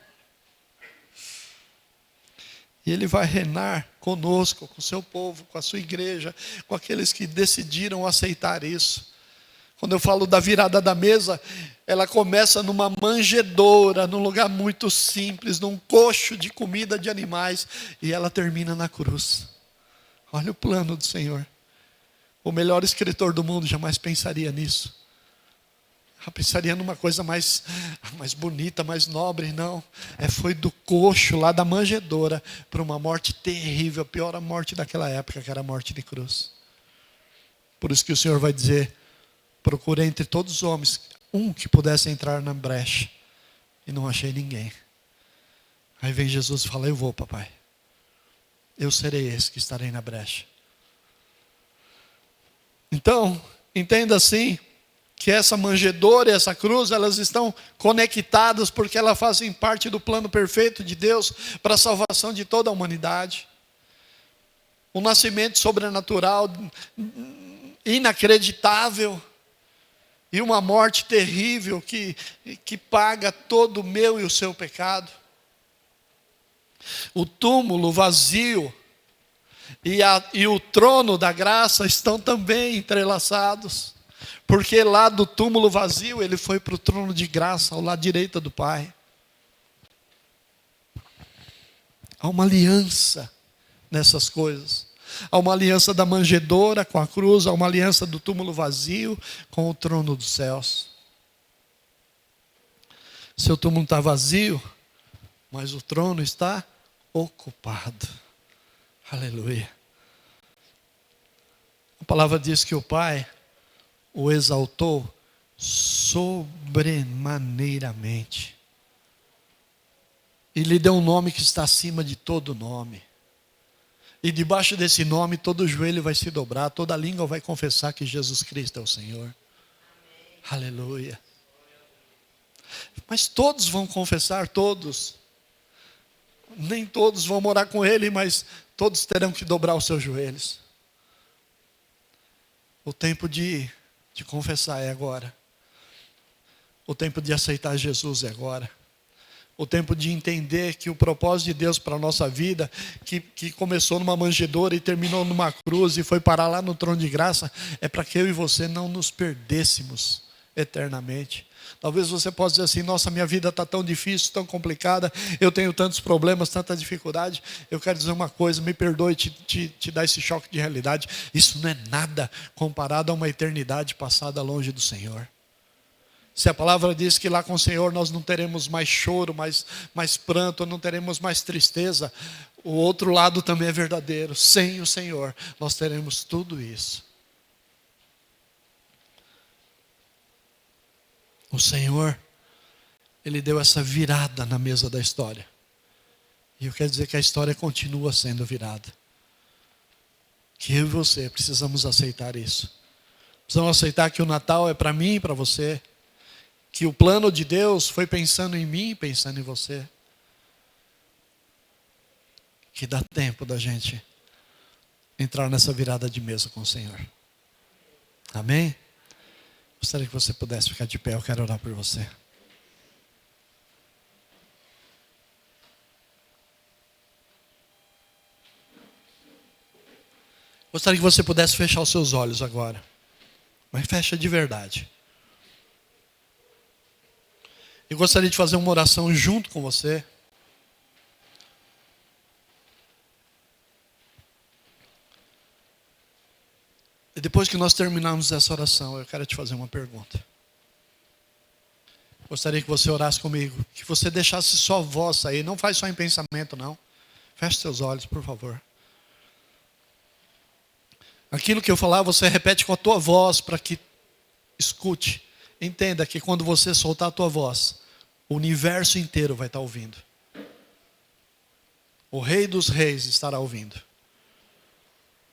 E Ele vai reinar conosco, com o seu povo, com a sua igreja, com aqueles que decidiram aceitar isso. Quando eu falo da virada da mesa, ela começa numa manjedoura, num lugar muito simples, num coxo de comida de animais, e ela termina na cruz. Olha o plano do Senhor. O melhor escritor do mundo jamais pensaria nisso. Pensaria numa coisa mais bonita, mais nobre, não. Foi do coxo, lá da manjedoura, para uma morte terrível, a pior morte daquela época, que era a morte de cruz. Por isso que o Senhor vai dizer: procurei entre todos os homens um que pudesse entrar na brecha, e não achei ninguém. Aí vem Jesus e fala: eu vou, papai. Eu serei esse que estarei na brecha. Então, entenda assim, que essa manjedoura e essa cruz, elas estão conectadas porque elas fazem parte do plano perfeito de Deus para a salvação de toda a humanidade. Um nascimento sobrenatural, inacreditável, e uma morte terrível que paga todo o meu e o seu pecado. O túmulo vazio e o trono da graça estão também entrelaçados. Porque lá do túmulo vazio, ele foi para o trono de graça, ao lado direito do Pai. Há uma aliança nessas coisas. Há uma aliança da manjedoura com a cruz, há uma aliança do túmulo vazio com o trono dos céus. Seu túmulo está vazio, mas o trono está ocupado. Aleluia. A palavra diz que o Pai o exaltou sobremaneiramente. E lhe deu um nome que está acima de todo nome. E debaixo desse nome todo joelho vai se dobrar, toda língua vai confessar que Jesus Cristo é o Senhor. Aleluia. Mas todos vão confessar, todos. Nem todos vão morar com Ele, mas todos terão que dobrar os seus joelhos. O tempo de confessar é agora. O tempo de aceitar Jesus é agora. O tempo de entender que o propósito de Deus para a nossa vida, que começou numa manjedoura e terminou numa cruz e foi parar lá no trono de graça, é para que eu e você não nos perdêssemos eternamente. Talvez você possa dizer assim: nossa, minha vida está tão difícil, tão complicada, eu tenho tantos problemas, tanta dificuldade. Eu quero dizer uma coisa, me perdoe te dar esse choque de realidade. Isso não é nada comparado a uma eternidade passada longe do Senhor. Se a palavra diz que lá com o Senhor nós não teremos mais choro, mais pranto, não teremos mais tristeza, o outro lado também é verdadeiro. Sem o Senhor nós teremos tudo isso. O Senhor, Ele deu essa virada na mesa da história. E eu quero dizer que a história continua sendo virada. Que eu e você precisamos aceitar isso. Precisamos aceitar que o Natal é para mim e para você. Que o plano de Deus foi pensando em mim e pensando em você. Que dá tempo da gente entrar nessa virada de mesa com o Senhor. Amém? Gostaria que você pudesse ficar de pé, eu quero orar por você. Gostaria que você pudesse fechar os seus olhos agora. Mas fecha de verdade. Eu gostaria de fazer uma oração junto com você. E depois que nós terminarmos essa oração, eu quero te fazer uma pergunta. Gostaria que você orasse comigo, que você deixasse sua voz sair. Não faz só em pensamento, não. Feche seus olhos, por favor. Aquilo que eu falar, você repete com a tua voz para que escute. Entenda que quando você soltar a tua voz, o universo inteiro vai estar ouvindo. O Rei dos Reis estará ouvindo.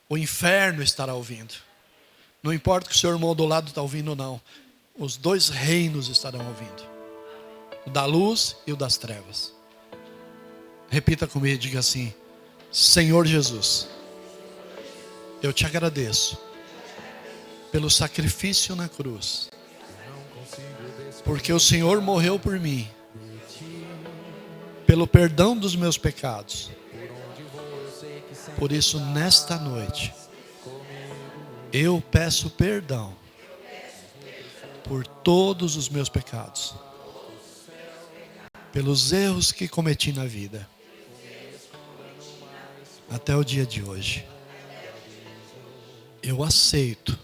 O inferno estará ouvindo. Não importa que o seu irmão do lado está ouvindo ou não. Os dois reinos estarão ouvindo. O da luz e o das trevas. Repita comigo e diga assim: Senhor Jesus, eu te agradeço pelo sacrifício na cruz. Porque o Senhor morreu por mim, pelo perdão dos meus pecados. Por isso, nesta noite, eu peço perdão por todos os meus pecados, pelos erros que cometi na vida, até o dia de hoje. Eu aceito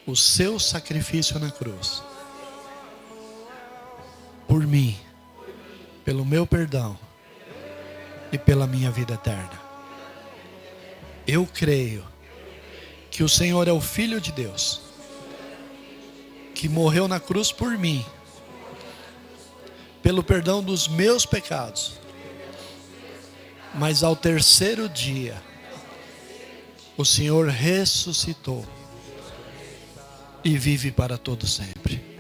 o seu sacrifício na cruz, por mim, pelo meu perdão e pela minha vida eterna. Eu creio que o Senhor é o Filho de Deus, que morreu na cruz por mim, pelo perdão dos meus pecados, mas ao terceiro dia, o Senhor ressuscitou e vive para todo sempre.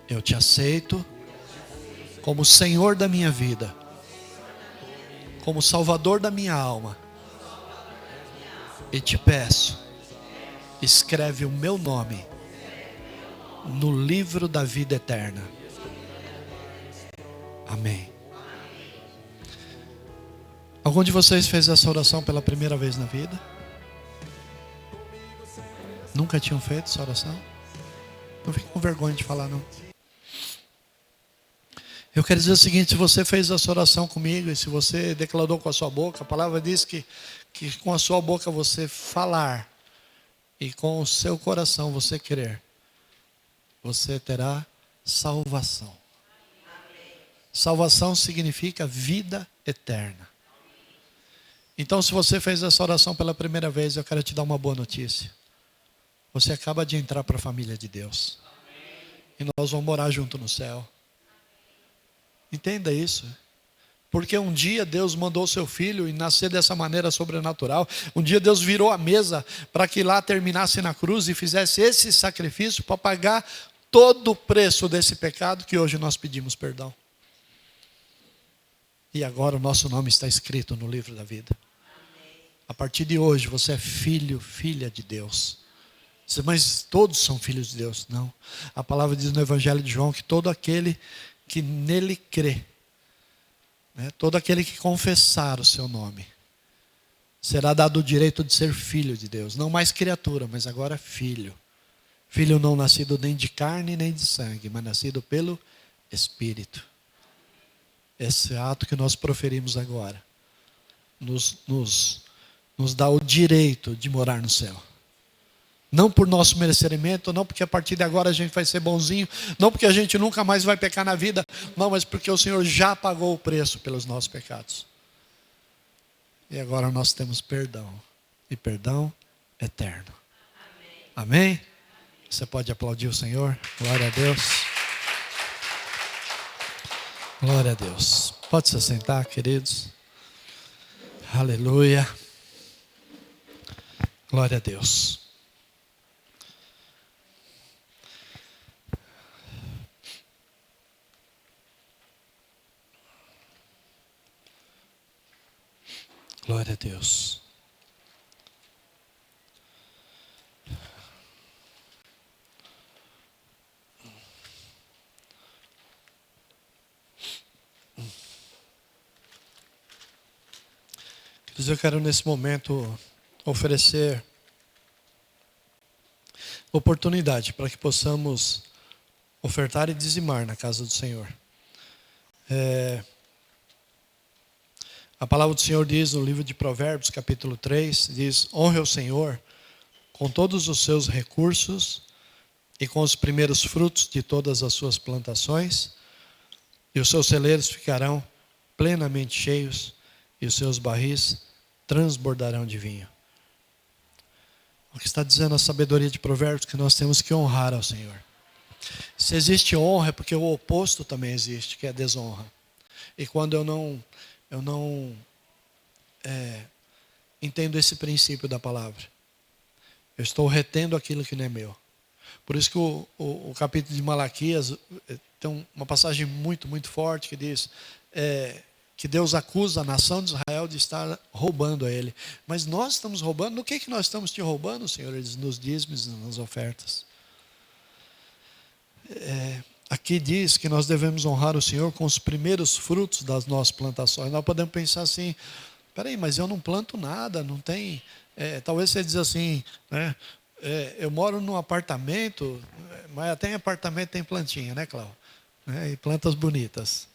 Eu te aceito como Senhor da minha vida, como Salvador da minha alma, e te peço, escreve o meu nome no livro da vida eterna. Amém. Algum de vocês fez essa oração pela primeira vez na vida? Nunca tinham feito essa oração? Não fique com vergonha de falar, não. Eu quero dizer o seguinte: se você fez essa oração comigo, e se você declarou com a sua boca, a palavra diz que com a sua boca você falar, e com o seu coração você crer, você terá salvação. Salvação significa vida eterna. Então, se você fez essa oração pela primeira vez, eu quero te dar uma boa notícia. Você acaba de entrar para a família de Deus. E nós vamos morar junto no céu. Entenda isso. Porque um dia Deus mandou seu filho e nascer dessa maneira sobrenatural. Um dia Deus virou a mesa para que lá terminasse na cruz e fizesse esse sacrifício para pagar todo o preço desse pecado que hoje nós pedimos perdão. E agora o nosso nome está escrito no livro da vida. A partir de hoje você é filho, filha de Deus. Mas todos são filhos de Deus. Não. A palavra diz no Evangelho de João que todo aquele que nele crê, todo aquele que confessar o seu nome, será dado o direito de ser filho de Deus. Não mais criatura, mas agora filho. Filho não nascido nem de carne nem de sangue, mas nascido pelo Espírito. Esse ato que nós proferimos agora nos dá o direito de morar no céu. Não por nosso merecimento, não porque a partir de agora a gente vai ser bonzinho, não porque a gente nunca mais vai pecar na vida, não, mas porque o Senhor já pagou o preço pelos nossos pecados. E agora nós temos perdão, e perdão eterno. Amém? Você pode aplaudir o Senhor? Glória a Deus. Glória a Deus. Pode se sentar, queridos. Aleluia. Glória a Deus. Glória a Deus. Eu quero nesse momento oferecer oportunidade para que possamos ofertar e dizimar na casa do Senhor. A palavra do Senhor diz no livro de Provérbios, capítulo 3, diz: honre o Senhor com todos os seus recursos e com os primeiros frutos de todas as suas plantações, e os seus celeiros ficarão plenamente cheios, e os seus barris transbordarão de vinho. O que está dizendo a sabedoria de Provérbios? Que nós temos que honrar ao Senhor. Se existe honra, é porque o oposto também existe, que é a desonra. E quando eu não entendo esse princípio da palavra, eu estou retendo aquilo que não é meu. Por isso que o capítulo de Malaquias tem uma passagem muito, muito forte que diz que Deus acusa a nação de Israel de estar roubando a Ele. Mas nós estamos roubando. No que nós estamos te roubando, Senhor? Ele diz: nos dízimos e nas ofertas. Aqui diz que nós devemos honrar o Senhor com os primeiros frutos das nossas plantações. Nós podemos pensar assim: Peraí, mas eu não planto nada, não tem... talvez você diz assim, né? Eu moro num apartamento, mas até em apartamento tem plantinha, né, Cláudio? E plantas bonitas.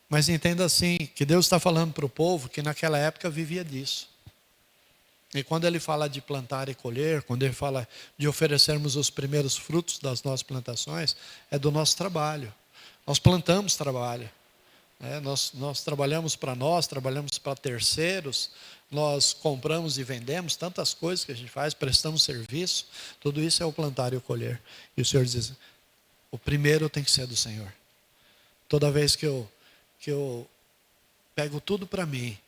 Mas entenda assim, que Deus está falando para o povo que naquela época vivia disso. E quando Ele fala de plantar e colher, quando Ele fala de oferecermos os primeiros frutos das nossas plantações, é do nosso trabalho. Nós plantamos trabalho. Nós trabalhamos para nós, trabalhamos para terceiros, nós compramos e vendemos, tantas coisas que a gente faz, prestamos serviço, tudo isso é o plantar e o colher. E o Senhor diz, o primeiro tem que ser do Senhor. Toda vez que eu pego tudo para mim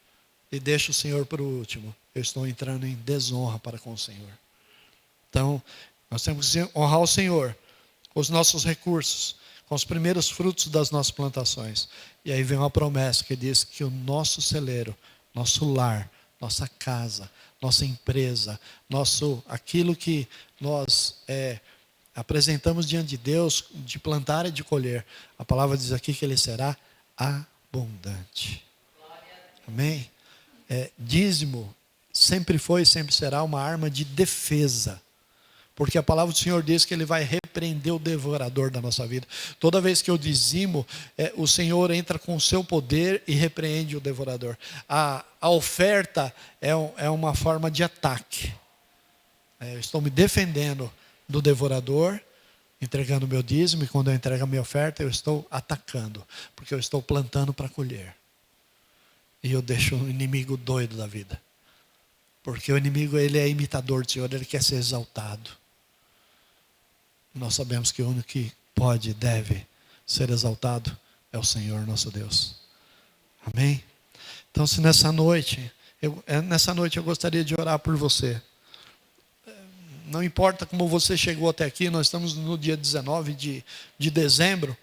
e deixo o Senhor para o último, eu estou entrando em desonra para com o Senhor. Então, nós temos que honrar o Senhor com os nossos recursos, com os primeiros frutos das nossas plantações. E aí vem uma promessa que diz que o nosso celeiro, nosso lar, nossa casa, nossa empresa, aquilo que nós apresentamos diante de Deus, de plantar e de colher, a palavra diz aqui que ele será abundante. Amém? Dízimo sempre foi e sempre será uma arma de defesa. Porque a palavra do Senhor diz que Ele vai repreender o devorador da nossa vida. Toda vez que eu dizimo, o Senhor entra com o seu poder e repreende o devorador. A oferta é uma forma de ataque. Eu estou me defendendo do devorador, entregando o meu dízimo, e quando eu entrego a minha oferta, eu estou atacando. Porque eu estou plantando para colher. E eu deixo o inimigo doido da vida. Porque o inimigo, ele é imitador do Senhor, ele quer ser exaltado. Nós sabemos que o único que pode e deve ser exaltado é o Senhor nosso Deus. Amém? Então, se nessa noite eu gostaria de orar por você. Não importa como você chegou até aqui, nós estamos no dia 19 de dezembro.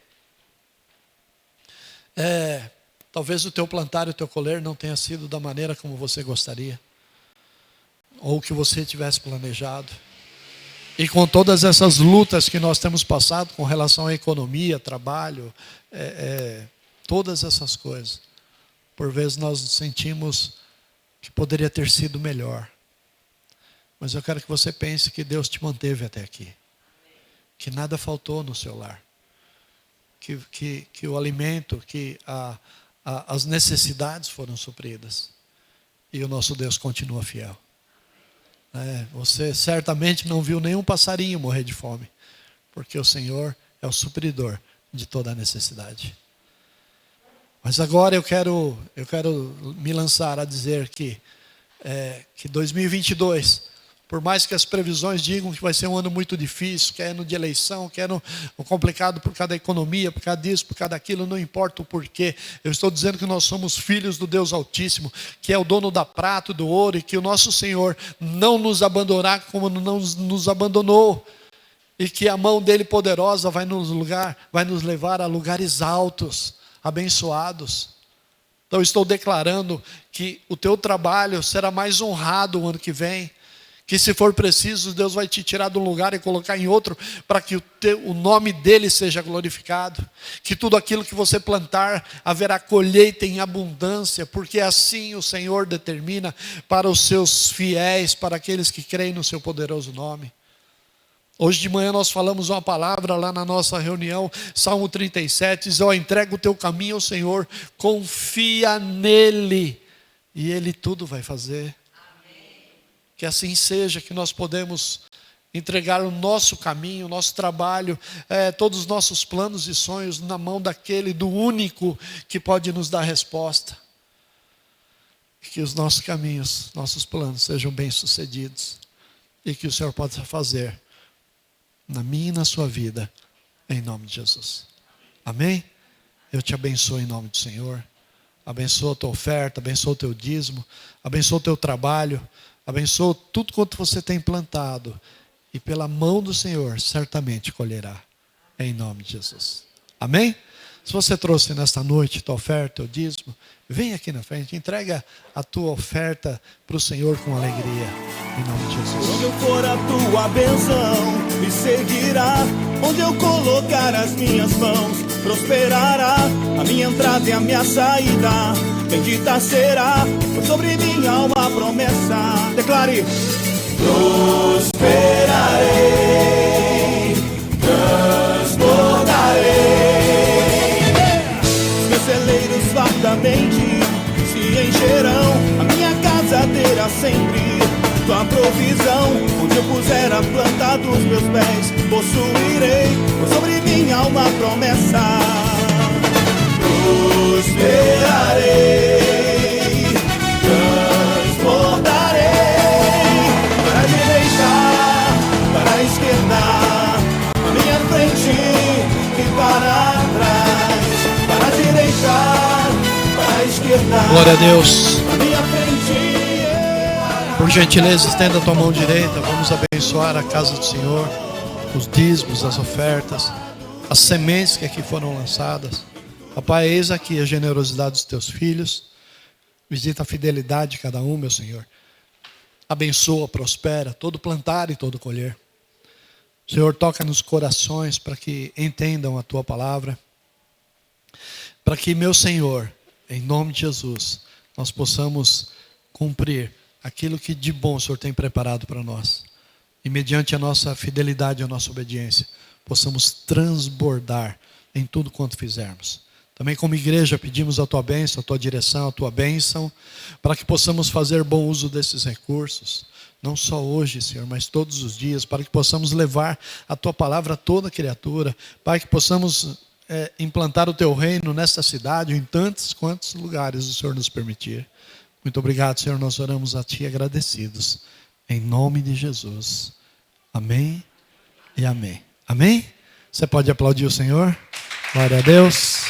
Talvez o teu plantar e o teu colher não tenha sido da maneira como você gostaria. Ou que você tivesse planejado. E com todas essas lutas que nós temos passado com relação à economia, trabalho, todas essas coisas, por vezes nós sentimos que poderia ter sido melhor. Mas eu quero que você pense que Deus te manteve até aqui. Que nada faltou no seu lar. Que o alimento, que as necessidades foram supridas. E o nosso Deus continua fiel. Você certamente não viu nenhum passarinho morrer de fome, porque o Senhor é o supridor de toda a necessidade. Mas agora eu quero me lançar a dizer que 2022, por mais que as previsões digam que vai ser um ano muito difícil, que é ano de eleição, que é ano complicado por causa da economia, por causa disso, por causa daquilo, não importa o porquê. Eu estou dizendo que nós somos filhos do Deus Altíssimo, que é o dono da prata e do ouro, e que o nosso Senhor não nos abandonará como não nos abandonou. E que a mão dele poderosa vai nos levar a lugares altos, abençoados. Então eu estou declarando que o teu trabalho será mais honrado o ano que vem. Que se for preciso, Deus vai te tirar de um lugar e colocar em outro, para que o nome dele seja glorificado. Que tudo aquilo que você plantar, haverá colheita em abundância, porque assim o Senhor determina para os seus fiéis, para aqueles que creem no seu poderoso nome. Hoje de manhã nós falamos uma palavra lá na nossa reunião, Salmo 37, diz, entrega o teu caminho ao Senhor, confia nele, e ele tudo vai fazer. Que assim seja, que nós podemos entregar o nosso caminho, o nosso trabalho, todos os nossos planos e sonhos na mão do único que pode nos dar resposta. Que os nossos caminhos, nossos planos sejam bem-sucedidos. E que o Senhor possa fazer na minha e na sua vida, em nome de Jesus. Amém? Eu te abençoo em nome do Senhor. Abençoa a tua oferta, abençoa o teu dízimo, abençoa o teu trabalho. Abençoa tudo quanto você tem plantado. E pela mão do Senhor, certamente colherá. Em nome de Jesus. Amém? Se você trouxe nesta noite tua oferta, teu dízimo, vem aqui na frente. Entrega a tua oferta para o Senhor com alegria. Em nome de Jesus. Onde eu for a tua bênção me seguirá. Onde eu colocar as minhas mãos prosperará. A minha entrada e a minha saída bendita será, pois sobre minha alma a promessa. Declare: prosperarei, transbordarei. Os meus celeiros fartamente se encherão, a minha casa terá sempre tua provisão. Onde eu puser a planta dos meus pés, possuirei, pois sobre minha alma a promessa. Prosperarei, transbordarei, para a direita, para a esquerda, à minha frente e para trás, para a direita, para a esquerda, Glória a Deus. à minha frente. Por gentileza, estenda a tua mão direita. Vamos abençoar a casa do Senhor, os dízimos, as ofertas, as sementes que aqui foram lançadas. Papai, eis aqui a generosidade dos teus filhos. Visita a fidelidade de cada um, meu Senhor. Abençoa, prospera, todo plantar e todo colher. Senhor, toca nos corações para que entendam a tua palavra. Para que, meu Senhor, em nome de Jesus, nós possamos cumprir aquilo que de bom o Senhor tem preparado para nós. E mediante a nossa fidelidade e a nossa obediência, possamos transbordar em tudo quanto fizermos. Também como igreja pedimos a tua bênção, a tua direção, a tua bênção, para que possamos fazer bom uso desses recursos. Não só hoje, Senhor, mas todos os dias, para que possamos levar a tua palavra a toda criatura. Pai, que possamos implantar o teu reino nesta cidade, em tantos quantos lugares o Senhor nos permitir. Muito obrigado, Senhor, nós oramos a Ti agradecidos, em nome de Jesus. Amém e amém. Amém? Você pode aplaudir o Senhor? Glória a Deus.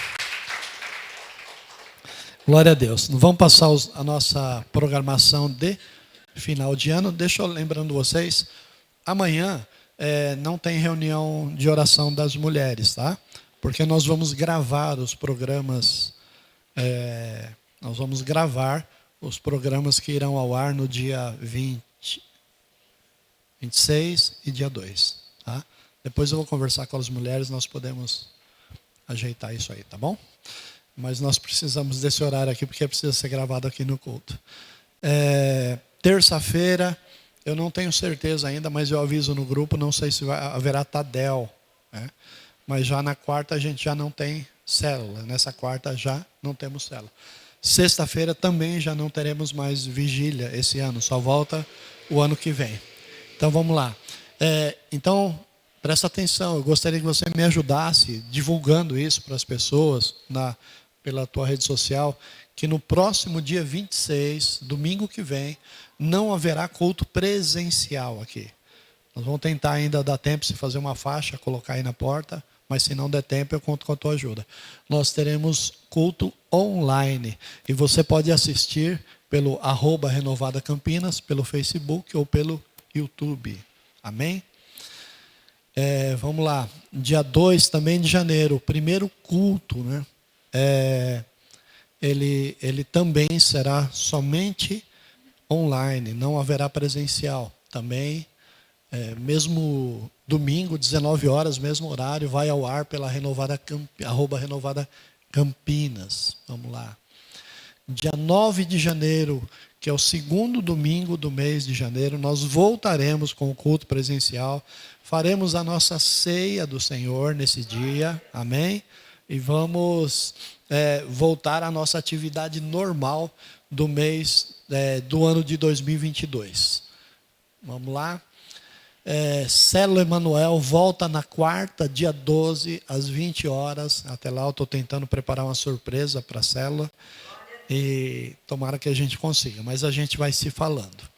Glória a Deus. Vamos passar a nossa programação de final de ano. Deixa eu lembrando vocês, amanhã não tem reunião de oração das mulheres, tá? Porque nós vamos gravar os programas, nós vamos gravar os programas que irão ao ar no dia 26 e dia 2. Tá? Depois eu vou conversar com as mulheres, nós podemos ajeitar isso aí, tá bom? Mas nós precisamos desse horário aqui, porque precisa ser gravado aqui no culto. Terça-feira, eu não tenho certeza ainda, mas eu aviso no grupo, não sei se haverá Tadel. Né? Mas já na quarta a gente já não tem célula. Nessa quarta já não temos célula. Sexta-feira também já não teremos mais vigília esse ano, só volta o ano que vem. Então vamos lá. Então, presta atenção, eu gostaria que você me ajudasse divulgando isso para as pessoas pela tua rede social, que no próximo dia 26, domingo que vem, não haverá culto presencial aqui. Nós vamos tentar ainda dar tempo se fazer uma faixa, colocar aí na porta, mas se não der tempo eu conto com a tua ajuda. Nós teremos culto online e você pode assistir pelo @Renovada Campinas, pelo Facebook ou pelo YouTube. Amém? Vamos lá. Dia 2 também de janeiro, o primeiro culto, né? Ele também será somente online, não haverá presencial. Também, mesmo domingo, 19 horas, mesmo horário, vai ao ar pela @Renovada Campinas. Vamos lá. Dia 9 de janeiro, que é o segundo domingo do mês de janeiro, nós voltaremos com o culto presencial. Faremos a nossa ceia do Senhor nesse dia. Amém? E vamos voltar à nossa atividade normal do mês do ano de 2022. Vamos lá. Célula Emanuel volta na quarta, dia 12, às 20 horas. Até lá eu estou tentando preparar uma surpresa para a célula. E tomara que a gente consiga, mas a gente vai se falando.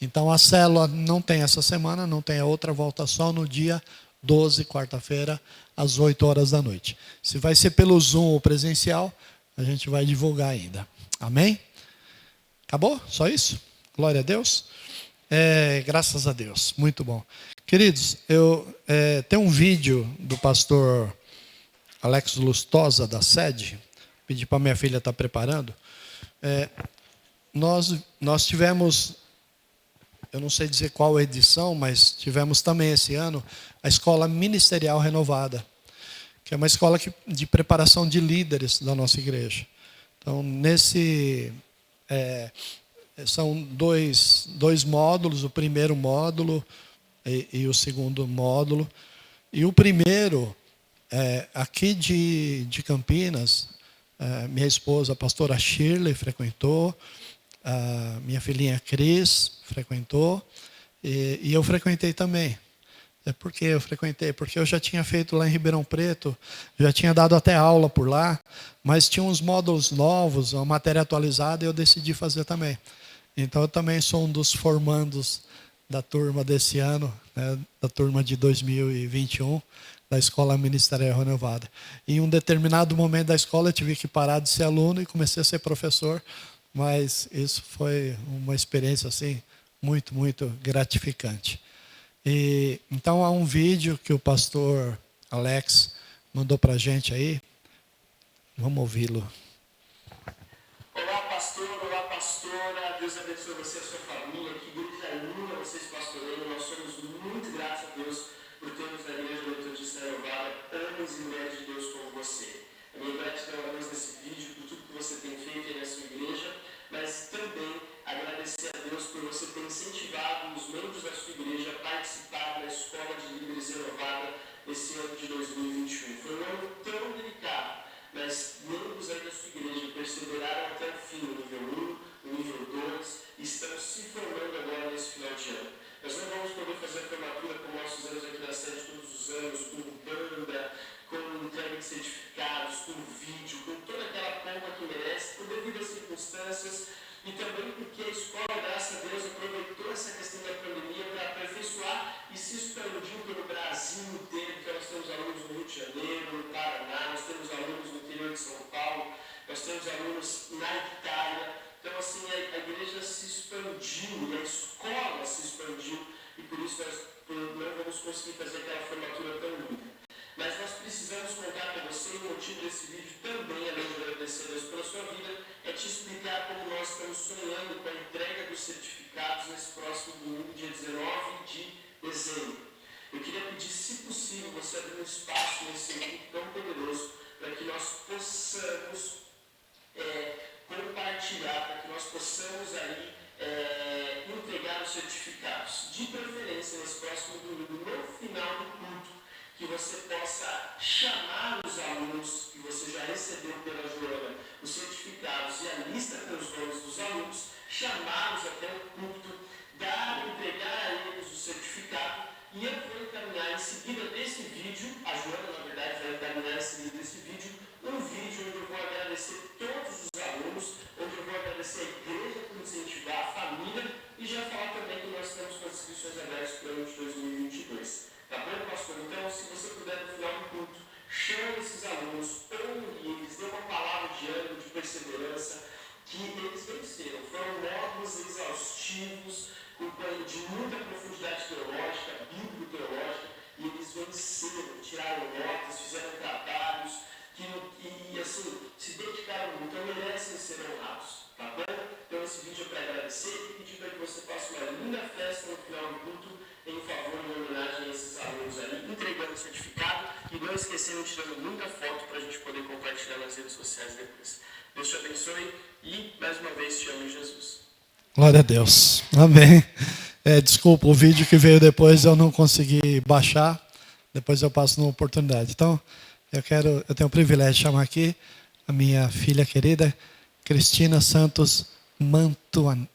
Então a célula não tem essa semana, não tem a outra, volta só no dia 12, quarta-feira, às 8 horas da noite. Se vai ser pelo Zoom ou presencial, a gente vai divulgar ainda. Amém? Acabou? Só isso? Glória a Deus. Graças a Deus, muito bom. Queridos, tem um vídeo do pastor Alex Lustosa da sede, pedi para minha filha estar preparando. Nós tivemos, eu não sei dizer qual edição, mas tivemos também esse ano a Escola Ministerial Renovada, que é uma escola de preparação de líderes da nossa igreja. Então, são dois módulos, o primeiro módulo e o segundo módulo. E o primeiro, aqui de Campinas, minha esposa, a pastora Shirley, frequentou, a minha filhinha Cris frequentou, e eu frequentei também. Por que eu frequentei? Porque eu já tinha feito lá em Ribeirão Preto, já tinha dado até aula por lá, mas tinha uns módulos novos, uma matéria atualizada, e eu decidi fazer também. Então eu também sou um dos formandos da turma desse ano, né, da turma de 2021, da Escola Ministerial Renovada. Em um determinado momento da escola eu tive que parar de ser aluno e comecei a ser professor, mas isso foi uma experiência assim muito, muito gratificante. Então há um vídeo que o pastor Alex mandou para a gente aí. Vamos ouvi-lo. Olá, pastor, olá, pastora. Deus abençoe você e a sua família. Que igreja linda vocês pastoreiam. Nós somos muito gratos a Deus por termos na Igreja Metodista Renovada homens e mulheres de Deus como você. A minha gratidão a Deus nesse vídeo, por tudo que você tem feito aí na sua igreja, mas também agradecer a Deus por você ter incentivado os membros da sua igreja a participar da Escola de Líderes Renovada nesse ano de 2021. Foi um ano tão delicado, mas membros aí da sua igreja perseveraram até o fim, no nível 1, no nível 2, e estão se formando agora nesse final de ano. Nós não vamos poder fazer a formatura como nós fizemos aqui na sede todos os anos, com banda, com entrega de certificados, com vídeo, com toda aquela pompa que merece, por devido às circunstâncias, e também porque a escola, graças a Deus, aproveitou essa questão da pandemia para aperfeiçoar e se expandiu pelo Brasil inteiro. Então nós temos alunos no Rio de Janeiro, no Paraná, nós temos alunos no interior de São Paulo, nós temos alunos na Itália. Então assim, a igreja se expandiu, e a escola se expandiu, e por isso nós não vamos conseguir fazer aquela formatura tão linda. Mas nós precisamos contar com você, e o motivo desse vídeo também, além de agradecer a Deus pela sua vida, é te explicar como nós estamos sonhando com a entrega dos certificados nesse próximo domingo, dia 19 de dezembro. Eu queria pedir, se possível, você abrir um espaço nesse grupo tão poderoso, para que nós possamos compartilhar, para que nós possamos aí entregar os certificados. De preferência, nesse próximo domingo, no final do culto, que você possa chamar os alunos que você já recebeu pela Joana, os certificados e a lista com os nomes dos alunos, chamá-los até o culto, entregar a eles o certificado, e eu vou encaminhar em seguida desse vídeo, a Joana, na verdade, vai encaminhar em seguida desse vídeo, um vídeo onde eu vou agradecer todos os alunos, onde eu vou agradecer a igreja por incentivar a família, e já falar também que nós estamos com as inscrições abertas para o ano de 2022. Tá bom, pastor? Então, se você puder, no final do culto, chame esses alunos, honre eles, dê uma palavra de ânimo, de perseverança, que eles venceram. Foram módulos exaustivos, de muita profundidade teológica, bíblico-teológica, e eles venceram, tiraram notas, fizeram trabalhos, e assim, se dedicaram muito, então merecem ser honrados. Tá bom? Então, esse vídeo é para agradecer e pedir para que você faça uma linda festa no final do culto, em favor e em homenagem a esses alunos ali, entregando o certificado e não esquecendo, tirando muita foto para a gente poder compartilhar nas redes sociais depois. Deus te abençoe e, mais uma vez, te amo em Jesus. Glória a Deus. Amém. Desculpa, o vídeo que veio depois eu não consegui baixar. Depois eu passo numa oportunidade. Então, eu tenho o privilégio de chamar aqui a minha filha querida, Cristina Santos Mantuanelli.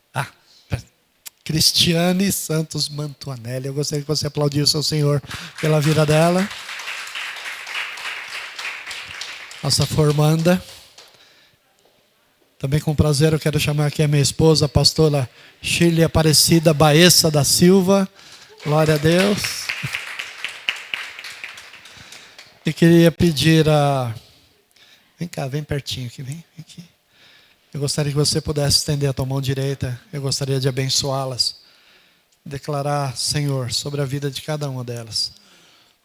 Cristiane Santos Mantuanelli. Eu gostaria que você aplaudisse ao Senhor pela vida dela. Nossa formanda. Também com prazer eu quero chamar aqui a minha esposa, a pastora Shirley Aparecida Baessa da Silva. Glória a Deus. E queria pedir a... Vem cá, vem pertinho aqui, vem aqui. Eu gostaria que você pudesse estender a tua mão direita. Eu gostaria de abençoá-las. Declarar, Senhor, sobre a vida de cada uma delas.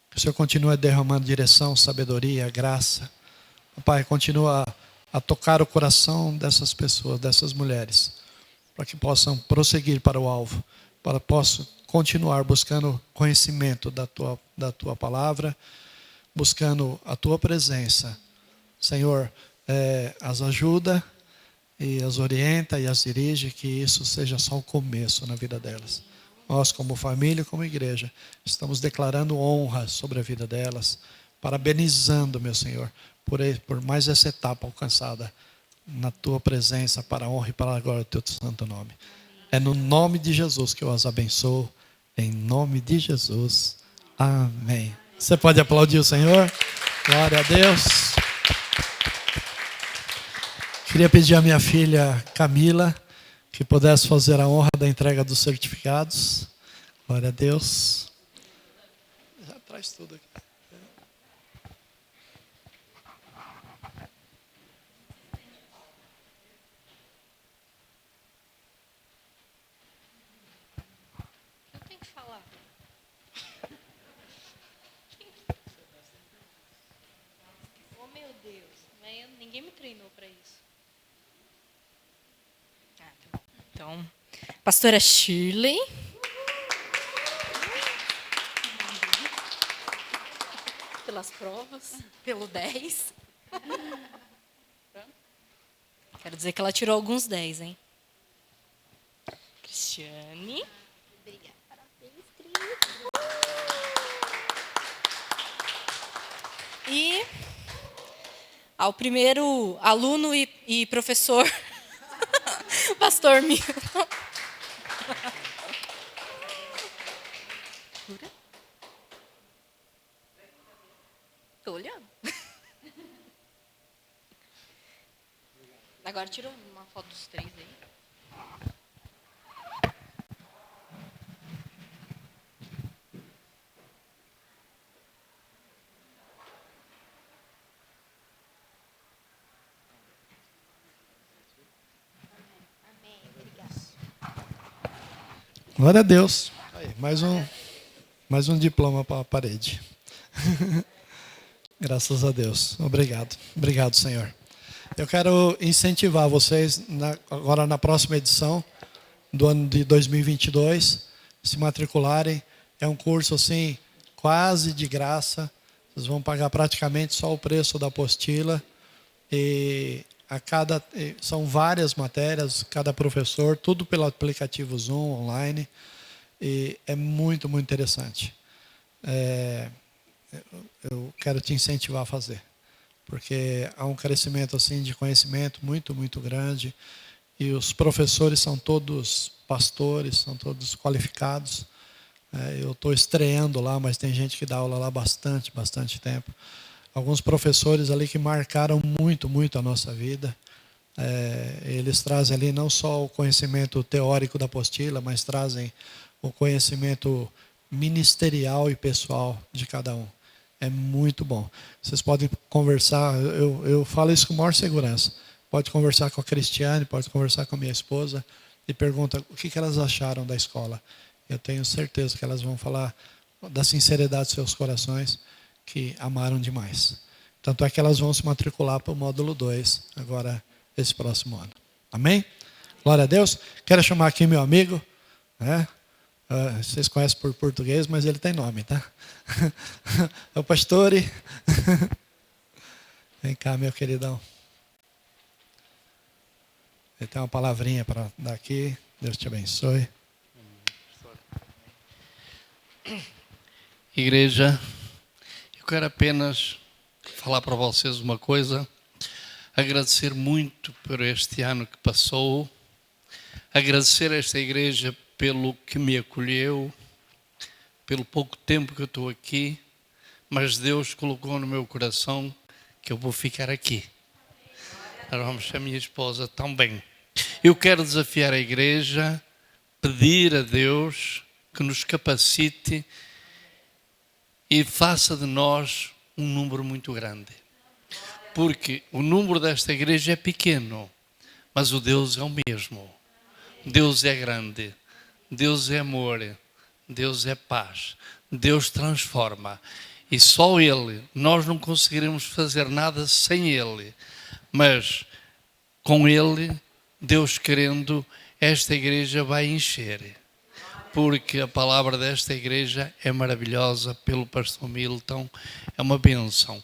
Que o Senhor continue derramando direção, sabedoria, graça. Pai, continua a tocar o coração dessas pessoas, dessas mulheres. Para que possam prosseguir para o alvo. Para que possam continuar buscando conhecimento da tua palavra. Buscando a tua presença. Senhor, as ajuda e as orienta e as dirige, que isso seja só o começo na vida delas. Nós, como família, como igreja, estamos declarando honra sobre a vida delas, parabenizando, meu Senhor, por mais essa etapa alcançada na Tua presença, para a honra e para a glória do Teu santo nome. É no nome de Jesus que eu as abençoo, em nome de Jesus. Amém. Você pode aplaudir o Senhor? Glória a Deus. Queria pedir à minha filha Camila que pudesse fazer a honra da entrega dos certificados. Glória a Deus. Já traz tudo aqui. Eu tenho que falar. Oh, meu Deus. Ninguém me treinou para isso. Então, pastora Shirley. Pelas provas, pelo 10. Quero dizer que ela tirou alguns 10, hein? Cristiane. Obrigada. Parabéns, Cris. E ao primeiro aluno e professor, pastor Milton. Estou olhando. Agora tira uma foto dos 3 aí. Glória a Deus. Aí, mais um diploma para a parede. Graças a Deus. Obrigado. Obrigado, Senhor. Eu quero incentivar vocês, agora na próxima edição do ano de 2022, se matricularem. É um curso assim, quase de graça. Vocês vão pagar praticamente só o preço da apostila. E são várias matérias, cada professor, tudo pelo aplicativo Zoom, online. E é muito, muito interessante. Eu quero te incentivar a fazer, porque há um crescimento assim de conhecimento muito, muito grande, e os professores são todos pastores, são todos qualificados. Eu estou estreando lá, mas tem gente que dá aula lá bastante tempo. Alguns professores ali que marcaram muito, muito a nossa vida. Eles trazem ali não só o conhecimento teórico da apostila, mas trazem o conhecimento ministerial e pessoal de cada um. É muito bom. Vocês podem conversar, eu falo isso com maior segurança. Pode conversar com a Cristiane, pode conversar com a minha esposa e pergunta o que elas acharam da escola. Eu tenho certeza que elas vão falar da sinceridade de seus corações, que amaram demais. Tanto é que elas vão se matricular para o módulo 2, agora, esse próximo ano. Amém? Glória a Deus. Quero chamar aqui meu amigo, né? Vocês conhecem por português, mas ele tem nome, tá? É o Pastore. Vem cá, meu queridão. Ele tem uma palavrinha para dar aqui. Deus te abençoe. Igreja, eu quero apenas falar para vocês uma coisa. Agradecer muito por este ano que passou. Agradecer a esta igreja pelo que me acolheu, pelo pouco tempo que eu estou aqui, mas Deus colocou no meu coração que eu vou ficar aqui. Nós vamos a minha esposa também. Eu quero desafiar a igreja, pedir a Deus que nos capacite e faça de nós um número muito grande. Porque o número desta igreja é pequeno, mas o Deus é o mesmo. Deus é grande. Deus é amor, Deus é paz, Deus transforma. E só Ele, nós não conseguiremos fazer nada sem Ele. Mas com Ele, Deus querendo, esta igreja vai encher. Porque a palavra desta igreja é maravilhosa, pelo pastor Milton, é uma bênção.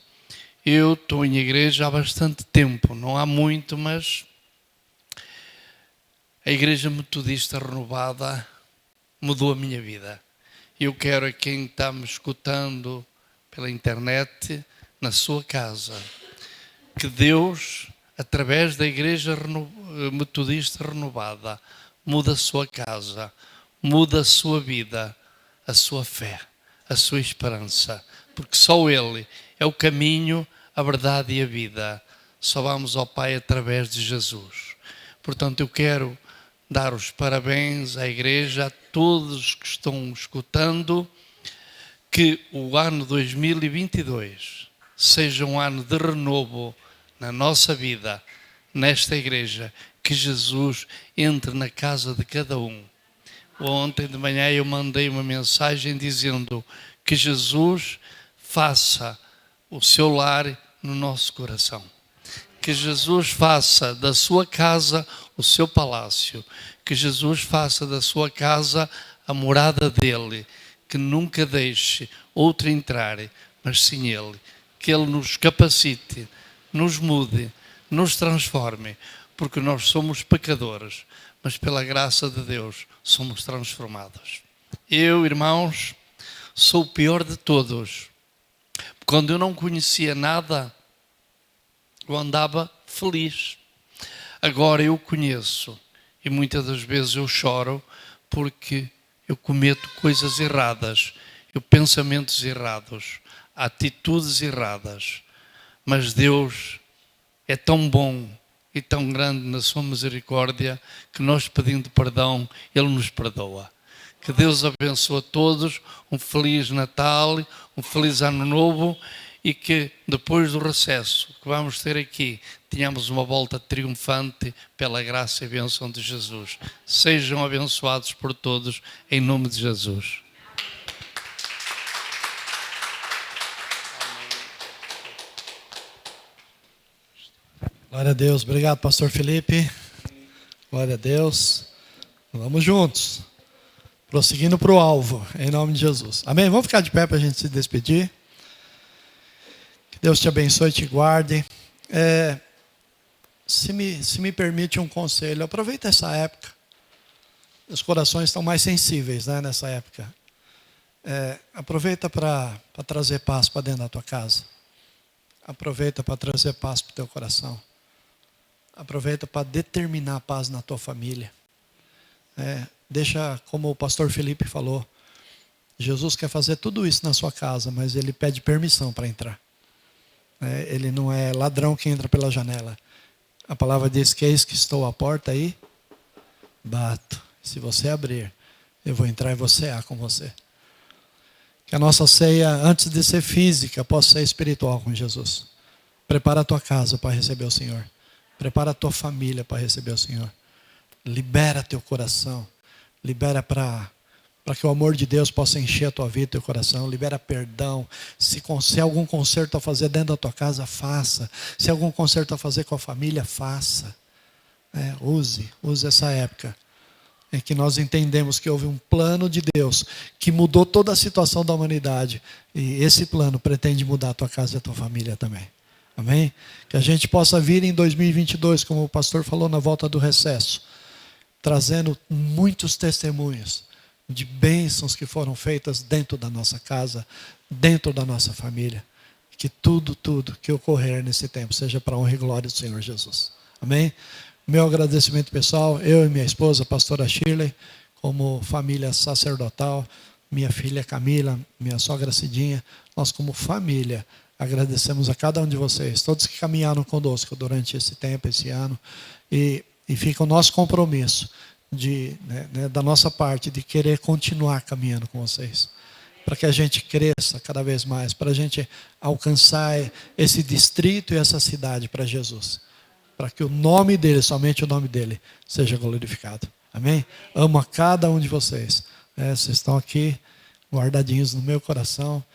Eu estou em igreja há bastante tempo, não há muito, mas A Igreja Metodista Renovada mudou a minha vida. Eu quero a quem está me escutando pela internet, na sua casa, que Deus, através da Igreja Metodista Renovada, muda a sua casa, muda a sua vida, a sua fé, a sua esperança, porque só Ele é o caminho, a verdade e a vida. Só vamos ao Pai através de Jesus. Portanto, eu quero dar os parabéns à Igreja, a todos que estão escutando, que o ano 2022 seja um ano de renovo na nossa vida, nesta Igreja, que Jesus entre na casa de cada um. Ontem de manhã eu mandei uma mensagem dizendo que Jesus faça o seu lar no nosso coração. Que Jesus faça da sua casa o seu palácio. Que Jesus faça da sua casa a morada dele. Que nunca deixe outro entrar, mas sim Ele. Que Ele nos capacite, nos mude, nos transforme, porque nós somos pecadores, mas pela graça de Deus somos transformados. Eu, irmãos, sou o pior de todos. Quando eu não conhecia nada, eu andava feliz. Agora eu conheço e muitas das vezes eu choro porque eu cometo coisas erradas, pensamentos errados, atitudes erradas. Mas Deus é tão bom e tão grande na sua misericórdia que nós pedindo perdão, Ele nos perdoa. Que Deus abençoe a todos, um feliz Natal, um feliz Ano Novo e que depois do recesso que vamos ter aqui, tenhamos uma volta triunfante pela graça e bênção de Jesus. Sejam abençoados por todos, em nome de Jesus. Glória a Deus. Obrigado, pastor Felipe. Glória a Deus. Vamos juntos. Prosseguindo para o alvo, em nome de Jesus. Amém? Vamos ficar de pé para a gente se despedir. Que Deus te abençoe e te guarde. Se me permite um conselho, aproveita essa época. Os corações estão mais sensíveis, né, nessa época. Aproveita para trazer paz para dentro da tua casa. Aproveita para trazer paz para o teu coração. Aproveita para determinar a paz na tua família. Deixa, como o pastor Felipe falou, Jesus quer fazer tudo isso na sua casa, mas Ele pede permissão para entrar. Ele não é ladrão que entra pela janela. A palavra diz que eis que estou à porta aí, bato. Se você abrir, eu vou entrar e vou cear com você. Que a nossa ceia, antes de ser física, possa ser espiritual com Jesus. Prepara a tua casa para receber o Senhor. Prepara a tua família para receber o Senhor. Libera teu coração. Libera para que o amor de Deus possa encher a tua vida e teu coração. Libera perdão. Se algum conserto a fazer dentro da tua casa, faça. Se algum conserto a fazer com a família, faça. Use essa época. É que nós entendemos que houve um plano de Deus que mudou toda a situação da humanidade. E esse plano pretende mudar a tua casa e a tua família também. Amém? Que a gente possa vir em 2022, como o pastor falou na volta do recesso, trazendo muitos testemunhos de bênçãos que foram feitas dentro da nossa casa, dentro da nossa família. Que tudo que ocorrer nesse tempo seja para a honra e glória do Senhor Jesus. Amém? Meu agradecimento pessoal, eu e minha esposa, a pastora Shirley, como família sacerdotal, minha filha Camila, minha sogra Cidinha, nós como família agradecemos a cada um de vocês, todos que caminharam conosco durante esse tempo, esse ano, e fica o nosso compromisso da nossa parte de querer continuar caminhando com vocês, para que a gente cresça cada vez mais, para a gente alcançar esse distrito e essa cidade para Jesus. Para que o nome dele, somente o nome dele, seja glorificado. Amém? Amo a cada um de vocês. Vocês estão aqui guardadinhos no meu coração.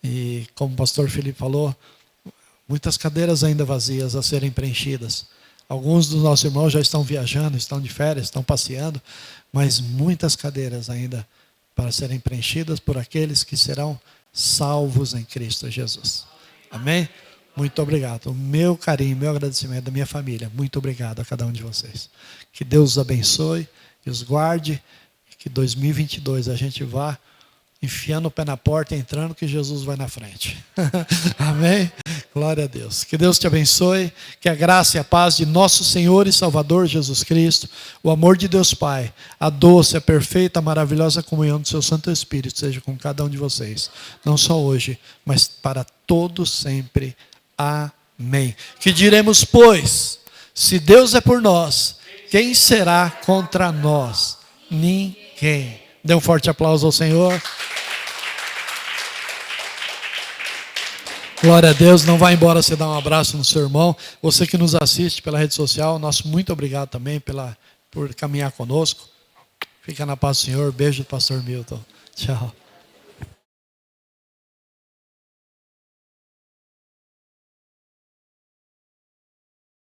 E como o pastor Felipe falou, muitas cadeiras ainda vazias a serem preenchidas. Alguns dos nossos irmãos já estão viajando, estão de férias, estão passeando. Mas muitas cadeiras ainda para serem preenchidas por aqueles que serão salvos em Cristo Jesus. Amém? Muito obrigado. O meu carinho, meu agradecimento da minha família. Muito obrigado a cada um de vocês. Que Deus os abençoe e os guarde. Que 2022 a gente vá enfiando o pé na porta, entrando, que Jesus vai na frente. Amém? Glória a Deus. Que Deus te abençoe. Que a graça e a paz de nosso Senhor e Salvador Jesus Cristo, o amor de Deus Pai, a doce, a perfeita, a maravilhosa comunhão do seu Santo Espírito seja com cada um de vocês. Não só hoje, mas para todos sempre. Amém. Que diremos, pois, se Deus é por nós, quem será contra nós? Ninguém. Dê um forte aplauso ao Senhor. Glória a Deus. Não vá embora sem dar um abraço no seu irmão. Você que nos assiste pela rede social, nosso muito obrigado também por caminhar conosco. Fica na paz do Senhor. Beijo do pastor Milton. Tchau.